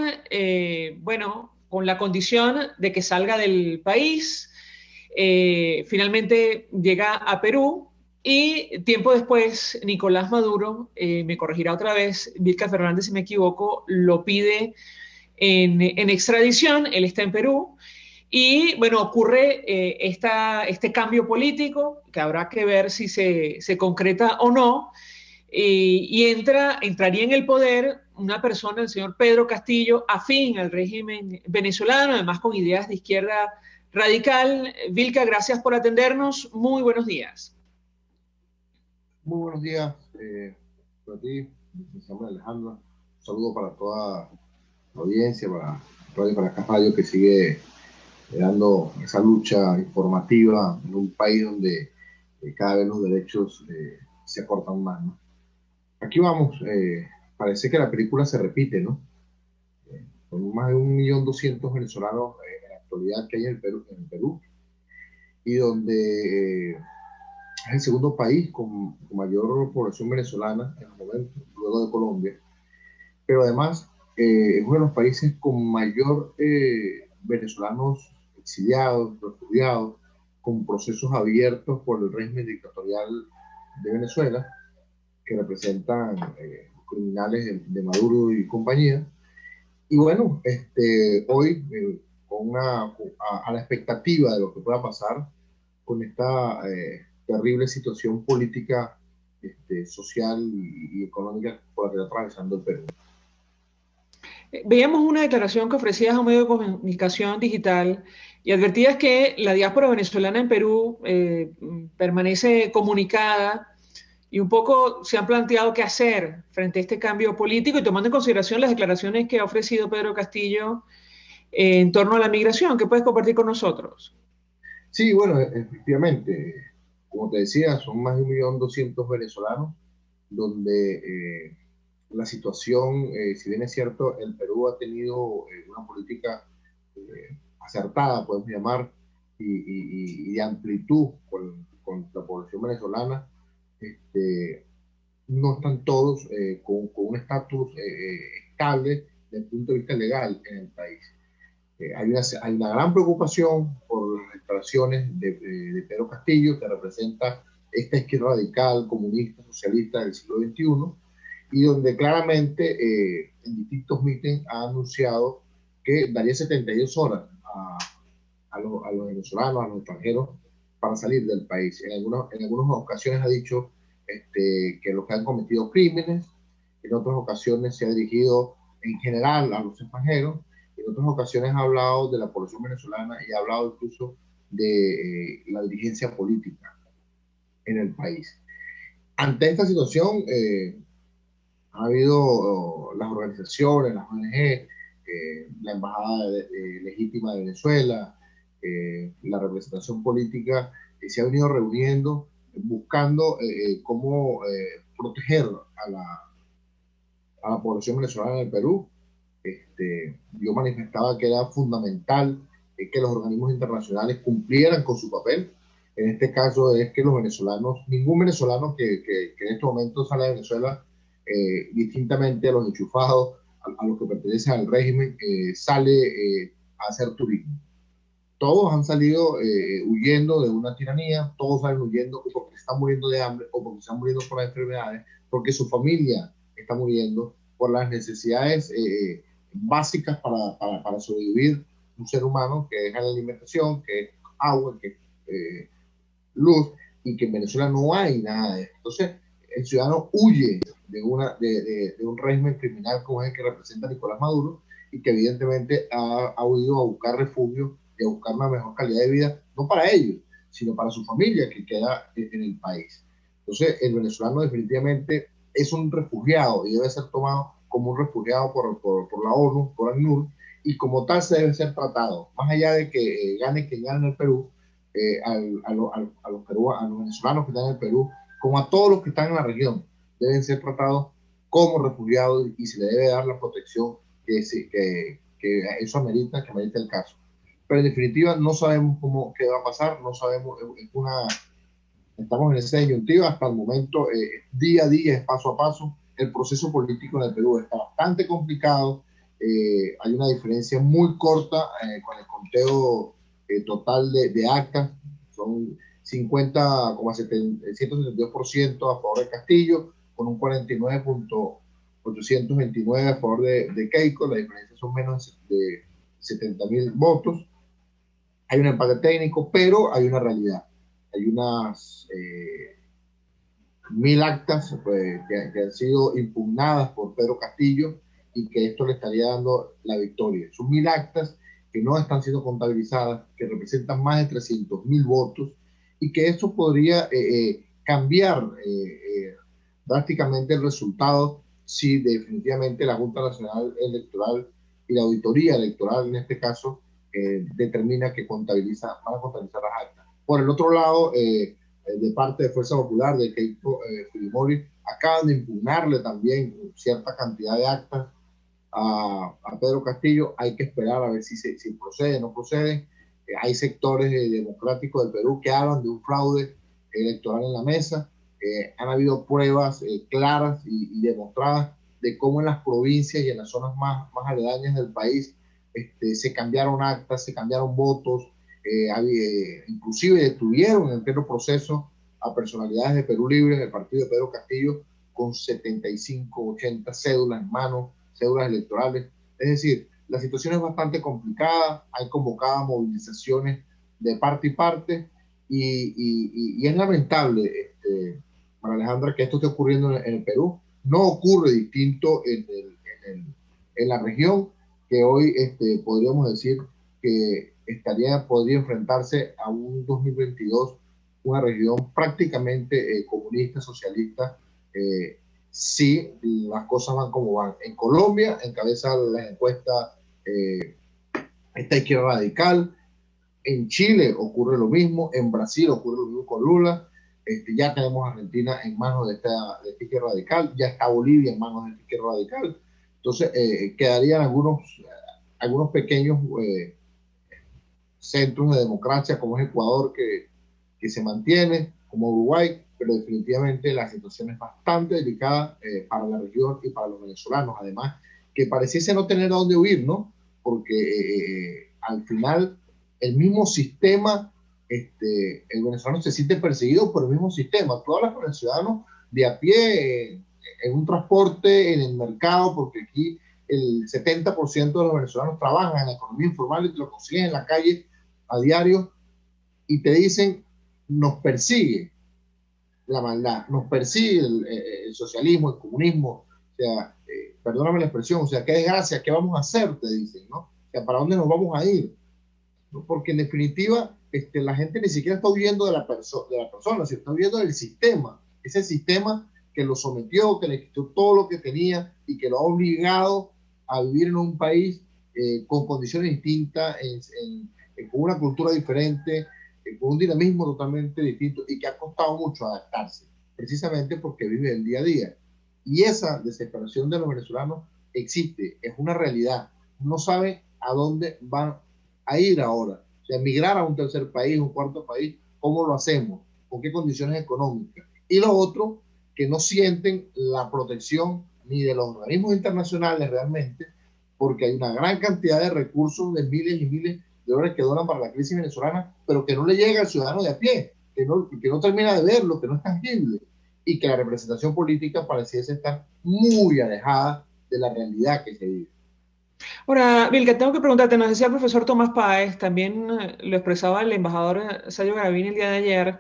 [SPEAKER 1] la condición de que salga del país. Finalmente llega a Perú. Y tiempo después, Nicolás Maduro, me corregirá otra vez, Vilca Fernández, si me equivoco, lo pide en extradición. Él está en Perú. Y bueno, ocurre este cambio político, que habrá que ver si se concreta o no. Y entraría en el poder una persona, el señor Pedro Castillo, afín al régimen venezolano, además con ideas de izquierda radical. Vilca, gracias por atendernos. Muy buenos días.
[SPEAKER 8] Muy buenos días para ti, María Alejandra. Un saludo para toda la audiencia, para Radio, que sigue dando esa lucha informativa en un país donde cada vez los derechos se acortan más, ¿no? Aquí vamos. Parece que la película se repite, ¿no? Con más de 1.200.000 venezolanos en la actualidad que hay en Perú, y donde es el segundo país con mayor población venezolana en el momento, luego de Colombia, pero además es uno de los países con mayor venezolanos exiliados, refugiados, con procesos abiertos por el régimen dictatorial de Venezuela, que representan criminales de Maduro y compañía. Y bueno, hoy a la expectativa de lo que pueda pasar con esta terrible situación política, social y económica por la que está atravesando el Perú.
[SPEAKER 1] Veíamos una declaración que ofrecías a un medio de comunicación digital y advertías que la diáspora venezolana en Perú permanece comunicada, y un poco se han planteado qué hacer frente a este cambio político, y tomando en consideración las declaraciones que ha ofrecido Pedro Castillo en torno a la migración. ¿Qué puedes compartir con nosotros?
[SPEAKER 8] Sí, bueno, efectivamente, como te decía, son más de 1.200.000 venezolanos, donde la situación, si bien es cierto, el Perú ha tenido una política acertada, podemos llamar, y de amplitud con la población venezolana. No están todos con un estatus estable desde el punto de vista legal en el país. Hay una gran preocupación por las declaraciones de Pedro Castillo, que representa esta izquierda radical, comunista, socialista del siglo XXI, y donde claramente en distintos mítines ha anunciado que daría 72 horas a los venezolanos, a los extranjeros, para salir del país. En algunas ocasiones ha dicho que los que han cometido crímenes, en otras ocasiones se ha dirigido en general a los extranjeros, en otras ocasiones ha hablado de la población venezolana y ha hablado incluso de la dirigencia política en el país. Ante esta situación, ha habido las organizaciones, las ONG, la Embajada Legítima de Venezuela, la representación política, se ha venido reuniendo buscando cómo proteger a la población venezolana en el Perú. Yo manifestaba que era fundamental que los organismos internacionales cumplieran con su papel. En este caso es que los venezolanos, ningún venezolano que en este momento sale de Venezuela, distintamente a los enchufados, a los que pertenecen al régimen, sale a hacer turismo. Todos han salido huyendo de una tiranía, todos salen huyendo porque se están muriendo de hambre o porque están muriendo por las enfermedades, porque su familia está muriendo, por las necesidades básicas para sobrevivir un ser humano, que es la alimentación, que es agua, que es luz, y que en Venezuela no hay nada de esto. Entonces, el ciudadano huye de un régimen criminal como es el que representa Nicolás Maduro, y que evidentemente ha huido a buscar refugio y a buscar una mejor calidad de vida, no para ellos, sino para su familia que queda en el país. Entonces, el venezolano definitivamente es un refugiado y debe ser tomado como un refugiado por la ONU, por ACNUR, y como tal se debe ser tratado. Más allá de que gane quien gane en el Perú, a los venezolanos que están en el Perú, como a todos los que están en la región, deben ser tratados como refugiados y se le debe dar la protección que eso amerita, que amerita el caso. Pero en definitiva no sabemos qué va a pasar, no sabemos, estamos en esa disyuntiva hasta el momento, día a día, es paso a paso. El proceso político en el Perú está bastante complicado, hay una diferencia muy corta con el conteo total de actas, son 50,172% a favor de Castillo, con un 49,829 a favor de Keiko. La diferencia son menos de 70.000 votos. Hay un empate técnico, pero hay una realidad. Hay unas 1.000 actas que han sido impugnadas por Pedro Castillo y que esto le estaría dando la victoria. Son 1.000 actas que no están siendo contabilizadas, que representan más de 300.000 votos, y que esto podría cambiar drásticamente el resultado si definitivamente la Junta Nacional Electoral y la Auditoría Electoral, en este caso, determina que van a contabilizar las actas. Por el otro lado, de parte de Fuerza Popular, de Keiko Fujimori, acaban de impugnarle también cierta cantidad de actas a Pedro Castillo. Hay que esperar a ver si procede o no procede. Hay sectores democráticos del Perú que hablan de un fraude electoral en la mesa. Han habido pruebas claras y demostradas de cómo en las provincias y en las zonas más aledañas del país se cambiaron actas, se cambiaron votos, inclusive detuvieron en pleno proceso a personalidades de Perú Libre, del partido de Pedro Castillo, con 75, 80 cédulas en mano, cédulas electorales. Es decir, la situación es bastante complicada, hay convocadas movilizaciones de parte y parte, y es lamentable, María Alejandra, que esto esté ocurriendo en el Perú. No ocurre distinto en la región, que hoy podríamos decir que podría enfrentarse a un 2022, una región prácticamente comunista, socialista, si las cosas van como van. En Colombia encabeza las encuestas esta izquierda radical, en Chile ocurre lo mismo, en Brasil ocurre lo mismo con Lula, ya tenemos a Argentina en manos de esta izquierda radical, ya está Bolivia en manos de esta izquierda radical. Entonces quedarían algunos pequeños centros de democracia, como es Ecuador, que se mantiene, como Uruguay, pero definitivamente la situación es bastante delicada para la región y para los venezolanos, además, que pareciese no tener a dónde huir, ¿no? Porque al final el mismo sistema, el venezolano se siente perseguido por el mismo sistema. Tú hablas con el ciudadano de a pie en un transporte, en el mercado, porque aquí el 70% de los venezolanos trabajan en la economía informal y te lo consiguen en la calle a diario, y te dicen nos persigue la maldad, nos persigue el socialismo, el comunismo, o sea, perdóname la expresión, o sea, qué desgracia, ¿qué vamos a hacer? Te dicen, ¿no? O sea, ¿para dónde nos vamos a ir? ¿No? Porque en definitiva, la gente ni siquiera está huyendo de la persona, se está huyendo del sistema, ese sistema que lo sometió, que le quitó todo lo que tenía y que lo ha obligado a vivir en un país con condiciones distintas, con una cultura diferente, con un dinamismo totalmente distinto y que ha costado mucho adaptarse, precisamente porque vive el día a día. Y esa desesperación de los venezolanos existe, es una realidad. No sabe a dónde van a ir ahora. O sea, emigrar a un tercer país, un cuarto país, ¿cómo lo hacemos? ¿Con qué condiciones económicas? Y lo otro, que no sienten la protección ni de los organismos internacionales realmente, porque hay una gran cantidad de recursos de miles y miles de dólares que donan para la crisis venezolana, pero que no le llega al ciudadano de a pie, que no termina de verlo, que no es tangible, y que la representación política pareciese estar muy alejada de la realidad que se vive.
[SPEAKER 1] Ahora, Vilca, tengo que preguntarte, nos decía el profesor Tomás Páez, también lo expresaba el embajador Sayo Garavini el día de ayer,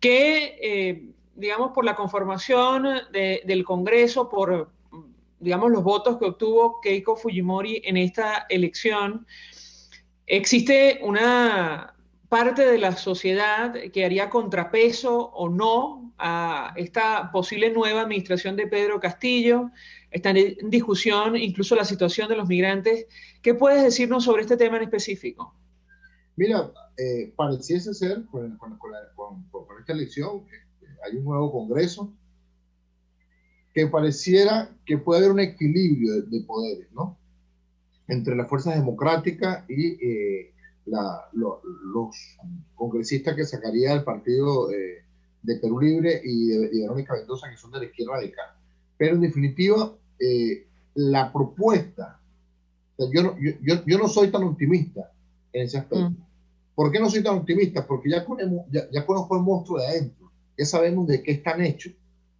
[SPEAKER 1] que, digamos, por la conformación del Congreso, por, digamos, los votos que obtuvo Keiko Fujimori en esta elección, existe una parte de la sociedad que haría contrapeso o no a esta posible nueva administración de Pedro Castillo. Está en discusión incluso la situación de los migrantes. ¿Qué puedes decirnos sobre este tema en específico?
[SPEAKER 8] Mira, pareciese ser, con esta elección, hay un nuevo Congreso, que pareciera que puede haber un equilibrio de poderes, ¿no? Entre las fuerzas democráticas y los congresistas que sacaría el partido de Perú Libre y de Verónica Mendoza, que son de la izquierda radical. Pero en definitiva, la propuesta, o sea, yo no soy tan optimista en ese aspecto. ¿Por qué no soy tan optimista? Porque ya conozco el monstruo de adentro, ya sabemos de qué están hechos,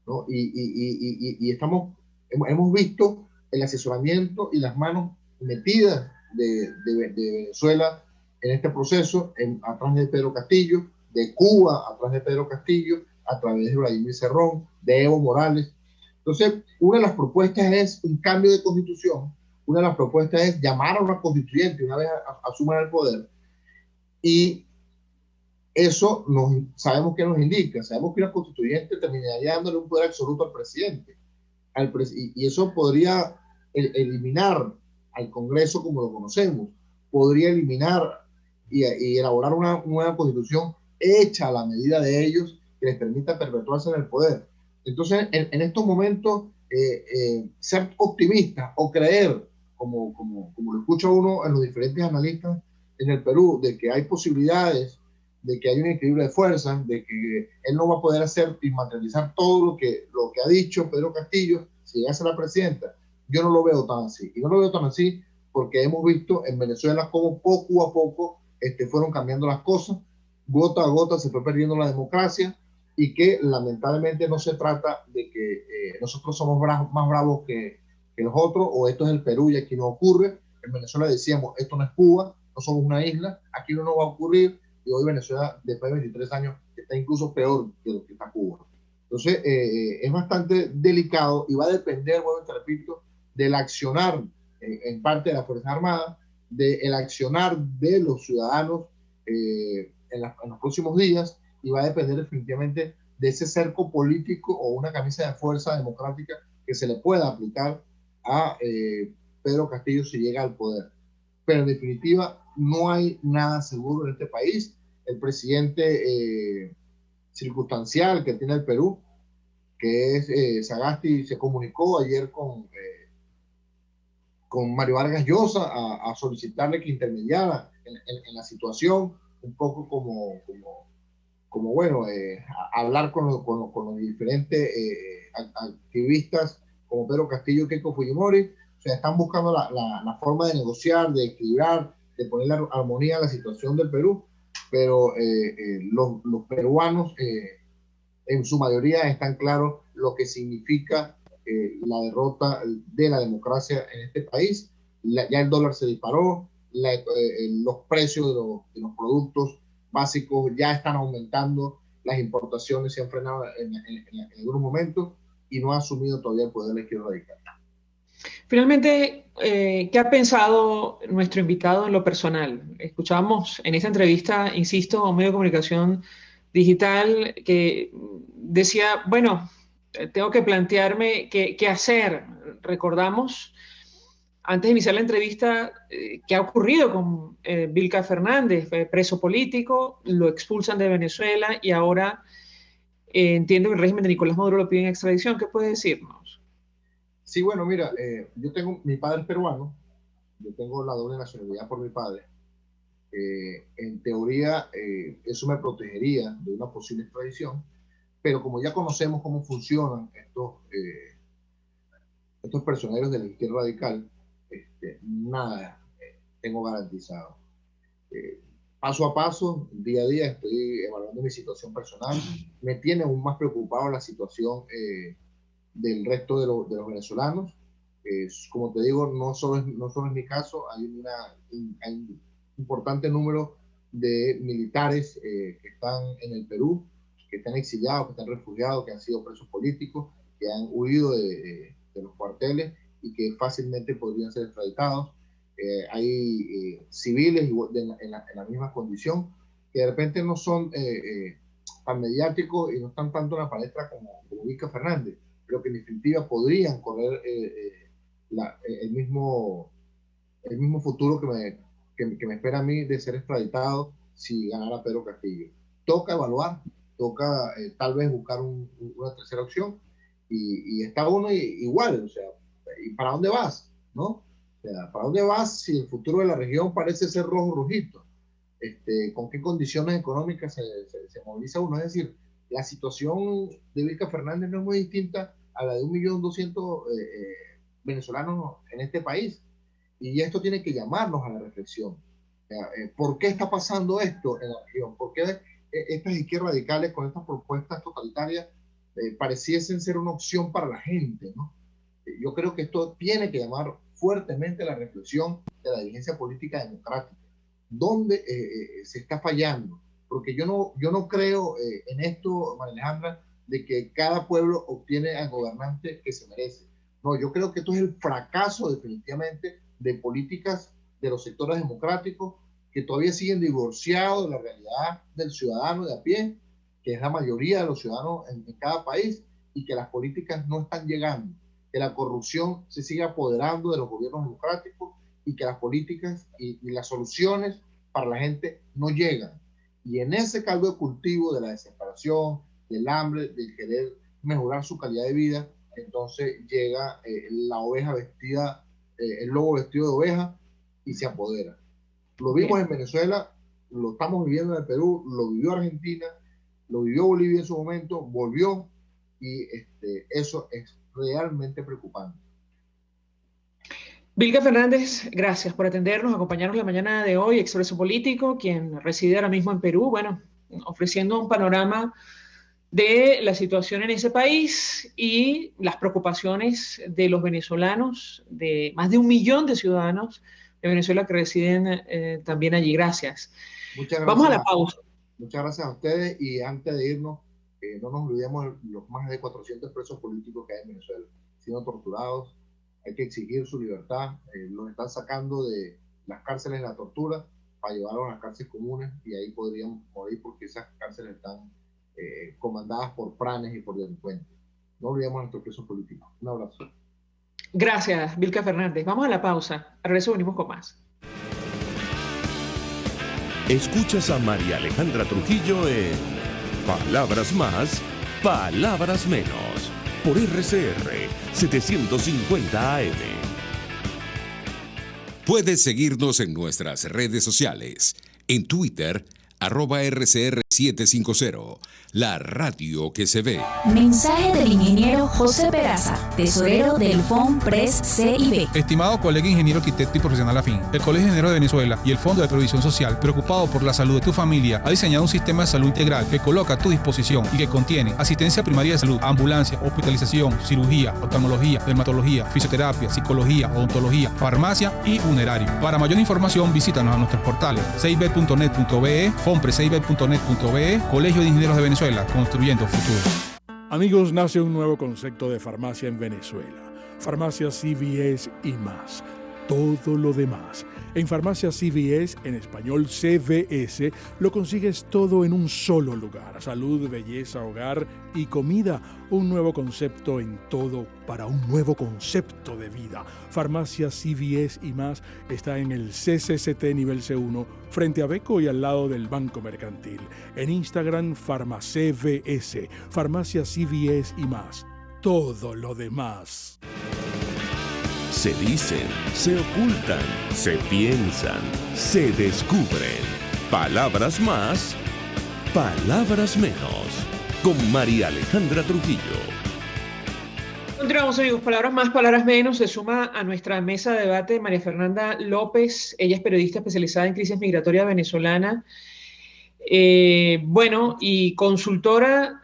[SPEAKER 8] ¿no? Y hemos visto el asesoramiento y las manos metidas de Venezuela en este proceso, atrás de Pedro Castillo, de Cuba atrás de Pedro Castillo, a través de Vladimir Cerrón, de Evo Morales. Entonces, una de las propuestas es un cambio de constitución, una de las propuestas es llamar a una constituyente una vez asuman el poder, y eso sabemos que nos indica, sabemos que una constituyente terminaría dándole un poder absoluto al presidente, y eso podría eliminar al Congreso como lo conocemos, podría eliminar y elaborar una nueva constitución hecha a la medida de ellos que les permita perpetuarse en el poder. Entonces, en estos momentos, ser optimista o creer, como lo escucha uno en los diferentes analistas en el Perú, de que hay posibilidades, de que hay un equilibrio de fuerzas, de que él no va a poder hacer y materializar todo lo que ha dicho Pedro Castillo si llegase a la presidenta, yo no lo veo tan así. Y no lo veo tan así porque hemos visto en Venezuela cómo poco a poco fueron cambiando las cosas, gota a gota se fue perdiendo la democracia, y que lamentablemente no se trata de que nosotros somos más bravos que los otros, o esto es el Perú y aquí no ocurre. En Venezuela decíamos, esto no es Cuba, no somos una isla, aquí no nos va a ocurrir, y hoy Venezuela, después de 23 años, está incluso peor de lo que está Cuba. Entonces, es bastante delicado y va a depender, bueno, te repito, del accionar en parte de las Fuerzas Armadas, del accionar de los ciudadanos en los próximos días, y va a depender definitivamente de ese cerco político o una camisa de fuerza democrática que se le pueda aplicar a Pedro Castillo si llega al poder. Pero en definitiva no hay nada seguro en este país. El presidente circunstancial que tiene el Perú, que es Sagasti, se comunicó ayer con Mario Vargas Llosa a solicitarle que intermediara en la situación, un poco como bueno, hablar con los diferentes activistas como Pedro Castillo y Keiko Fujimori. O sea, están buscando la forma de negociar, de equilibrar, de poner la armonía a la situación del Perú, pero los peruanos en su mayoría están claros lo que significa la derrota de la democracia en este país. Ya el dólar se disparó, los precios de los productos básicos, ya están aumentando, las importaciones se han frenado en algunos momentos y no ha asumido todavía el poder de la izquierda radical.
[SPEAKER 1] Finalmente, ¿qué ha pensado nuestro invitado en lo personal? Escuchábamos en esta entrevista, insisto, a un medio de comunicación digital que decía, bueno, tengo que plantearme qué hacer. Recordamos, antes de iniciar la entrevista, qué ha ocurrido con Vilca Fernández, preso político, lo expulsan de Venezuela y ahora entiendo que el régimen de Nicolás Maduro lo pide en extradición. ¿Qué puede decirnos?
[SPEAKER 8] Sí, bueno, mira, mi padre es peruano, yo tengo la doble nacionalidad por mi padre. En teoría, eso me protegería de una posible extradición, pero como ya conocemos cómo funcionan estos personeros de la izquierda radical, nada tengo garantizado. Paso a paso, día a día, estoy evaluando mi situación personal. Me tiene aún más preocupado la situación del resto de los venezolanos. Como te digo, no solo es mi caso, hay un importante número de militares que están en el Perú, que están exiliados, que están refugiados, que han sido presos políticos, que han huido de los cuarteles y que fácilmente podrían ser extraditados. Hay civiles en la misma condición, que de repente no son tan mediáticos y no están tanto en la palestra como Vilca Fernández, pero que en definitiva podrían correr el mismo futuro que me espera a mí de ser extraditado si ganara Pedro Castillo. Toca evaluar, toca tal vez buscar una tercera opción y está uno igual, o sea, ¿y para dónde vas? ¿No? O sea, ¿para dónde vas si el futuro de la región parece ser rojito? ¿Con qué condiciones económicas se moviliza uno? Es decir, la situación de Vilca Fernández no es muy distinta a la de 1.200.000 venezolanos en este país. Y esto tiene que llamarnos a la reflexión. ¿Por qué está pasando esto en la región? ¿Por qué estas izquierdas radicales con estas propuestas totalitarias pareciesen ser una opción para la gente, ¿no? Yo creo que esto tiene que llamar fuertemente la reflexión de la dirigencia política democrática. ¿Dónde se está fallando? Porque yo no creo en esto, María Alejandra, de que cada pueblo obtiene al gobernante que se merece. No, yo creo que esto es el fracaso definitivamente de políticas de los sectores democráticos que todavía siguen divorciados de la realidad del ciudadano de a pie, que es la mayoría de los ciudadanos en cada país, y que las políticas no están llegando, que la corrupción se sigue apoderando de los gobiernos democráticos y que las políticas y las soluciones para la gente no llegan. Y en ese caldo de cultivo de la desesperación, del hambre, del querer mejorar su calidad de vida, entonces llega la oveja vestida, el lobo vestido de oveja y se apodera. Lo vimos en Venezuela, lo estamos viviendo en el Perú, lo vivió Argentina, lo vivió Bolivia en su momento, volvió, y eso es realmente preocupante.
[SPEAKER 1] Vilca Fernández, gracias por atendernos, acompañarnos la mañana de hoy, Expreso Político, quien reside ahora mismo en Perú, bueno, ofreciendo un panorama de la situación en ese país y las preocupaciones de los venezolanos, de más de 1 millón de ciudadanos de Venezuela que residen también allí. Gracias.
[SPEAKER 8] Muchas gracias.
[SPEAKER 1] Vamos a la pausa.
[SPEAKER 8] Muchas gracias a ustedes, y antes de irnos, no nos olvidemos los más de 400 presos políticos que hay en Venezuela, siendo torturados. Hay que exigir su libertad. Los están sacando de las cárceles de la tortura para llevarlos a las cárceles comunes, y ahí podrían morir porque esas cárceles están comandadas por pranes y por delincuentes. No olvidemos a nuestros presos políticos. Un abrazo.
[SPEAKER 1] Gracias, Vilca Fernández. Vamos a la pausa. Al regreso venimos con más.
[SPEAKER 2] Escuchas a María Alejandra Trujillo en Palabras Más, Palabras Menos, por RCR 750 AM.
[SPEAKER 4] Puedes seguirnos en nuestras redes sociales. En Twitter, @RCR750, la radio que se ve.
[SPEAKER 5] Mensaje del ingeniero José Peraza, tesorero del FONPRES CIB.
[SPEAKER 6] Estimado colega ingeniero arquitecto y profesional afín, el Colegio de Ingenieros de Venezuela y el Fondo de Previsión Social, preocupado por la salud de tu familia, ha diseñado un sistema de salud integral que coloca a tu disposición y que contiene asistencia primaria de salud, ambulancia, hospitalización, cirugía, oftalmología, dermatología, fisioterapia, psicología, odontología, farmacia y funerario. Para mayor información, visítanos a nuestros portales cib.net.be, fompreseibe.net.be, Colegio de Ingenieros de Venezuela, construyendo futuro.
[SPEAKER 7] Amigos, nace un nuevo concepto de farmacia en Venezuela. Farmacia CVS y más. Todo lo demás. En Farmacia CVS, en español CVS, lo consigues todo en un solo lugar. Salud, belleza, hogar y comida. Un nuevo concepto en todo para un nuevo concepto de vida. Farmacia CVS y más está en el CCCT nivel C1, frente a Beco y al lado del Banco Mercantil. En Instagram, FarmaCVS. Farmacia CVS y más. Todo lo demás.
[SPEAKER 2] Se dicen, se ocultan, se piensan, se descubren. Palabras más, palabras menos. Con María Alejandra Trujillo.
[SPEAKER 1] Continuamos, amigos. Palabras más, palabras menos. Se suma a nuestra mesa de debate María Fernanda López. Ella es periodista especializada en crisis migratoria venezolana. Y consultora,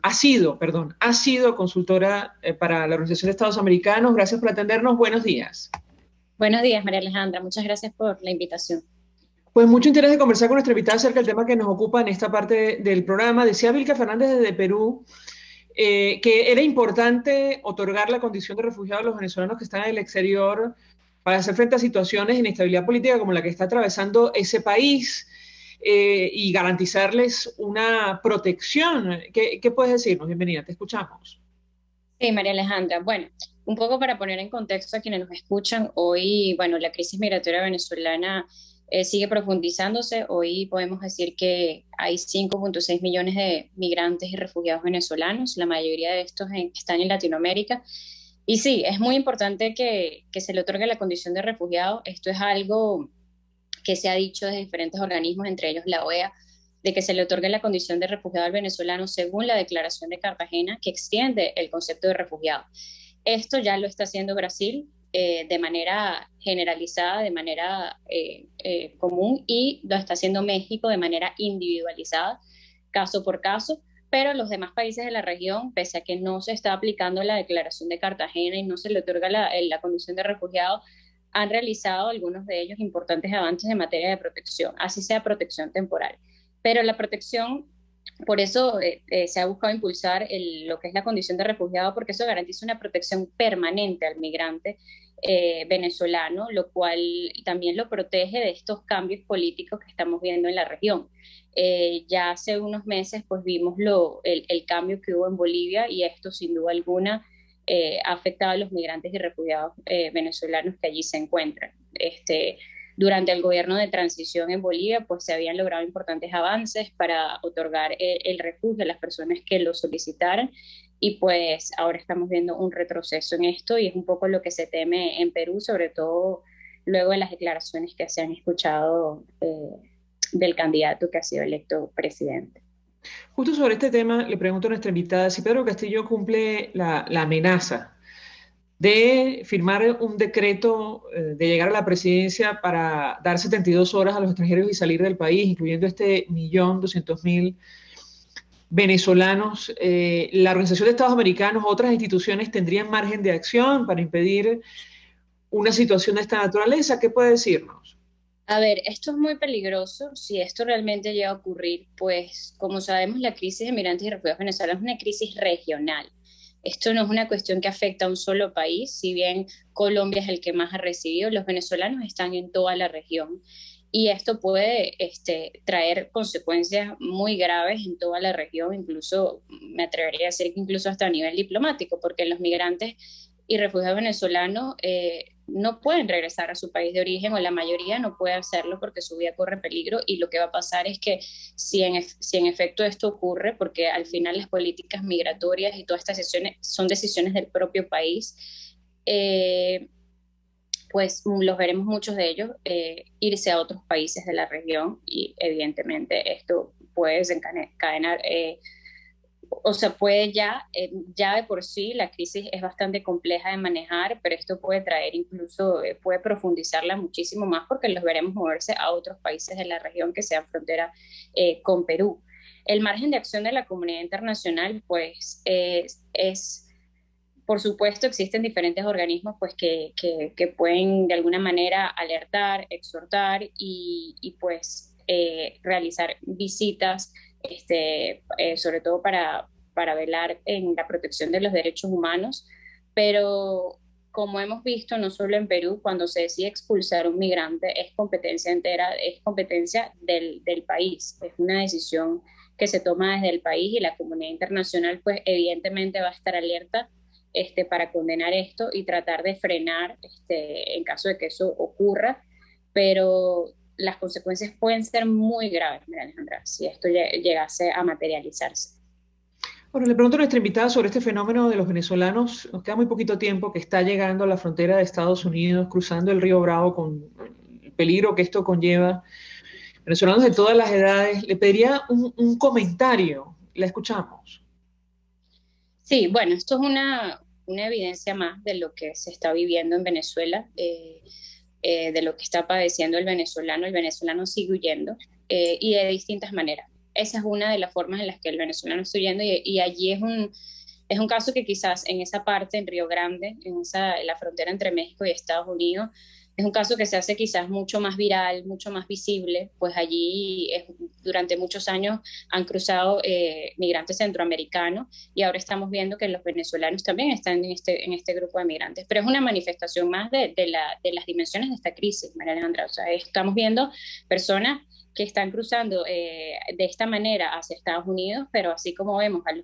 [SPEAKER 1] ha sido consultora para la Organización de Estados Americanos. Gracias por atendernos. Buenos días.
[SPEAKER 9] Buenos días, María Alejandra. Muchas gracias por la invitación.
[SPEAKER 1] Pues mucho interés de conversar con nuestra invitada acerca del tema que nos ocupa en esta parte del programa. Decía Vilca Fernández desde Perú que era importante otorgar la condición de refugiado a los venezolanos que están en el exterior para hacer frente a situaciones de inestabilidad política como la que está atravesando ese país y garantizarles una protección. ¿Qué puedes decirnos? Bienvenida, te escuchamos.
[SPEAKER 9] Sí, María Alejandra. Bueno, un poco para poner en contexto a quienes nos escuchan, hoy, la crisis migratoria venezolana sigue profundizándose. Hoy podemos decir que hay 5.6 millones de migrantes y refugiados venezolanos, la mayoría de estos están en Latinoamérica. Y sí, es muy importante que se le otorgue la condición de refugiado. Esto es algo que se ha dicho desde diferentes organismos, entre ellos la OEA, de que se le otorgue la condición de refugiado al venezolano según la Declaración de Cartagena, que extiende el concepto de refugiado. Esto ya lo está haciendo Brasil de manera generalizada, de manera común, y lo está haciendo México de manera individualizada, caso por caso. Pero los demás países de la región, pese a que no se está aplicando la Declaración de Cartagena y no se le otorga la condición de refugiado, han realizado algunos de ellos importantes avances en materia de protección, así sea protección temporal. Pero la protección, por eso se ha buscado impulsar lo que es la condición de refugiado, porque eso garantiza una protección permanente al migrante venezolano, lo cual también lo protege de estos cambios políticos que estamos viendo en la región. Ya hace unos meses pues vimos el cambio que hubo en Bolivia, y esto sin duda alguna ha afectado a los migrantes y refugiados venezolanos que allí se encuentran. Durante el gobierno de transición en Bolivia pues se habían logrado importantes avances para otorgar el refugio a las personas que lo solicitaran, y pues ahora estamos viendo un retroceso en esto, y es un poco lo que se teme en Perú, sobre todo luego de las declaraciones que se han escuchado del candidato que ha sido electo presidente.
[SPEAKER 1] Justo sobre este tema le pregunto a nuestra invitada si Pedro Castillo cumple la amenaza de firmar un decreto de llegar a la presidencia para dar 72 horas a los extranjeros y salir del país, incluyendo 1.200.000 venezolanos. La Organización de Estados Americanos, otras instituciones tendrían margen de acción para impedir una situación de esta naturaleza. ¿Qué puede decirnos?
[SPEAKER 9] A ver, esto es muy peligroso. Si esto realmente llega a ocurrir, pues como sabemos, la crisis de migrantes y refugiados venezolanos es una crisis regional. Esto no es una cuestión que afecta a un solo país. Si bien Colombia es el que más ha recibido, los venezolanos están en toda la región, y esto puede traer consecuencias muy graves en toda la región, incluso me atrevería a decir que incluso hasta a nivel diplomático, porque los migrantes y refugiados venezolanos no pueden regresar a su país de origen, o la mayoría no puede hacerlo porque su vida corre peligro. Y lo que va a pasar es que si en efecto esto ocurre, porque al final las políticas migratorias y todas estas decisiones son decisiones del propio país, pues los veremos muchos de ellos irse a otros países de la región, y evidentemente esto puede desencadenar puede ya de por sí la crisis es bastante compleja de manejar, pero esto puede traer incluso, puede profundizarla muchísimo más, porque los veremos moverse a otros países de la región que sean frontera con Perú. El margen de acción de la comunidad internacional, pues, por supuesto, existen diferentes organismos pues, que pueden de alguna manera alertar, exhortar y pues realizar visitas, sobre todo para velar en la protección de los derechos humanos, pero como hemos visto no solo en Perú, cuando se decide expulsar un migrante es competencia del país, es una decisión que se toma desde el país y la comunidad internacional pues evidentemente va a estar alerta para condenar esto y tratar de frenar en caso de que eso ocurra, pero las consecuencias pueden ser muy graves, María Alejandra, si esto llegase a materializarse.
[SPEAKER 1] Bueno, le pregunto a nuestra invitada sobre este fenómeno de los venezolanos. Nos queda muy poquito tiempo que está llegando a la frontera de Estados Unidos, cruzando el río Bravo con el peligro que esto conlleva. Venezolanos de todas las edades. Le pediría un comentario. La escuchamos.
[SPEAKER 9] Sí, bueno, esto es una evidencia más de lo que se está viviendo en Venezuela, de lo que está padeciendo el venezolano. El venezolano sigue huyendo y de distintas maneras. Esa es una de las formas en las que el venezolano está huyendo y allí es un caso que quizás en esa parte, en Río Grande, en la frontera entre México y Estados Unidos, es un caso que se hace quizás mucho más viral, mucho más visible, pues allí durante muchos años han cruzado migrantes centroamericanos y ahora estamos viendo que los venezolanos también están en este grupo de migrantes. Pero es una manifestación más de las dimensiones de esta crisis, María Alejandra. O sea, estamos viendo personas que están cruzando de esta manera hacia Estados Unidos, pero así como vemos a los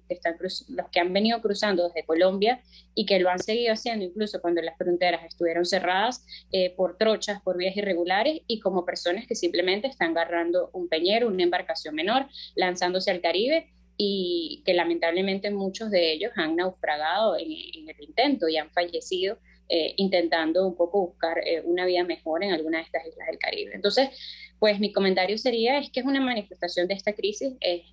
[SPEAKER 9] que han venido cruzando desde Colombia y que lo han seguido haciendo incluso cuando las fronteras estuvieron cerradas por trochas, por vías irregulares y como personas que simplemente están agarrando un peñero, una embarcación menor, lanzándose al Caribe y que lamentablemente muchos de ellos han naufragado en el intento y han fallecido intentando un poco buscar una vida mejor en alguna de estas islas del Caribe. Entonces, pues mi comentario sería que es una manifestación de esta crisis, el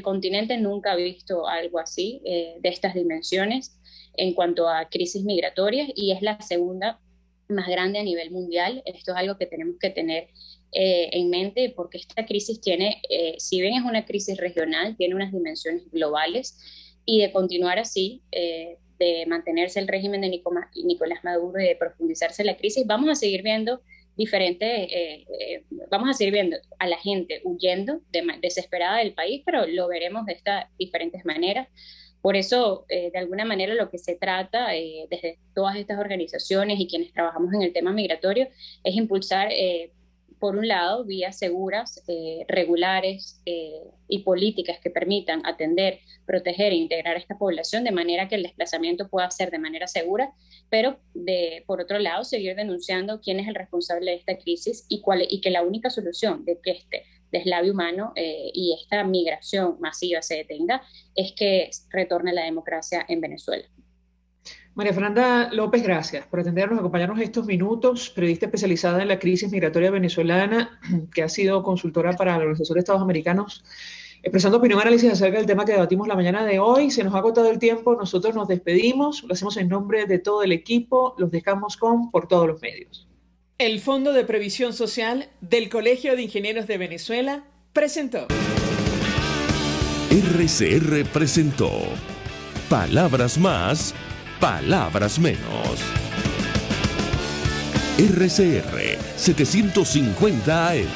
[SPEAKER 9] continente nunca ha visto algo así, de estas dimensiones en cuanto a crisis migratorias y es la segunda más grande a nivel mundial. Esto es algo que tenemos que tener en mente porque esta crisis tiene, si bien es una crisis regional, tiene unas dimensiones globales y de continuar así, de mantenerse el régimen de Nicolás Maduro y de profundizarse la crisis, vamos a seguir viendo a la gente huyendo desesperada del país, pero lo veremos de estas diferentes maneras. Por eso, de alguna manera, lo que se trata desde todas estas organizaciones y quienes trabajamos en el tema migratorio es impulsar, por un lado, vías seguras, regulares y políticas que permitan atender, proteger e integrar a esta población de manera que el desplazamiento pueda ser de manera segura, pero por otro lado, seguir denunciando quién es el responsable de esta crisis y que la única solución de que este deslave humano y esta migración masiva se detenga es que retorne la democracia en Venezuela.
[SPEAKER 1] María Fernanda López, gracias por atendernos, acompañarnos estos minutos, periodista especializada en la crisis migratoria venezolana, que ha sido consultora para la Organización de Estados Americanos, expresando opinión y análisis acerca del tema que debatimos la mañana de hoy. Se nos ha agotado el tiempo, nosotros nos despedimos, lo hacemos en nombre de todo el equipo, los dejamos por todos los medios. El Fondo de Previsión Social del Colegio de Ingenieros de Venezuela presentó.
[SPEAKER 2] RCR presentó Palabras Más, Palabras Menos. RCR 750 AM.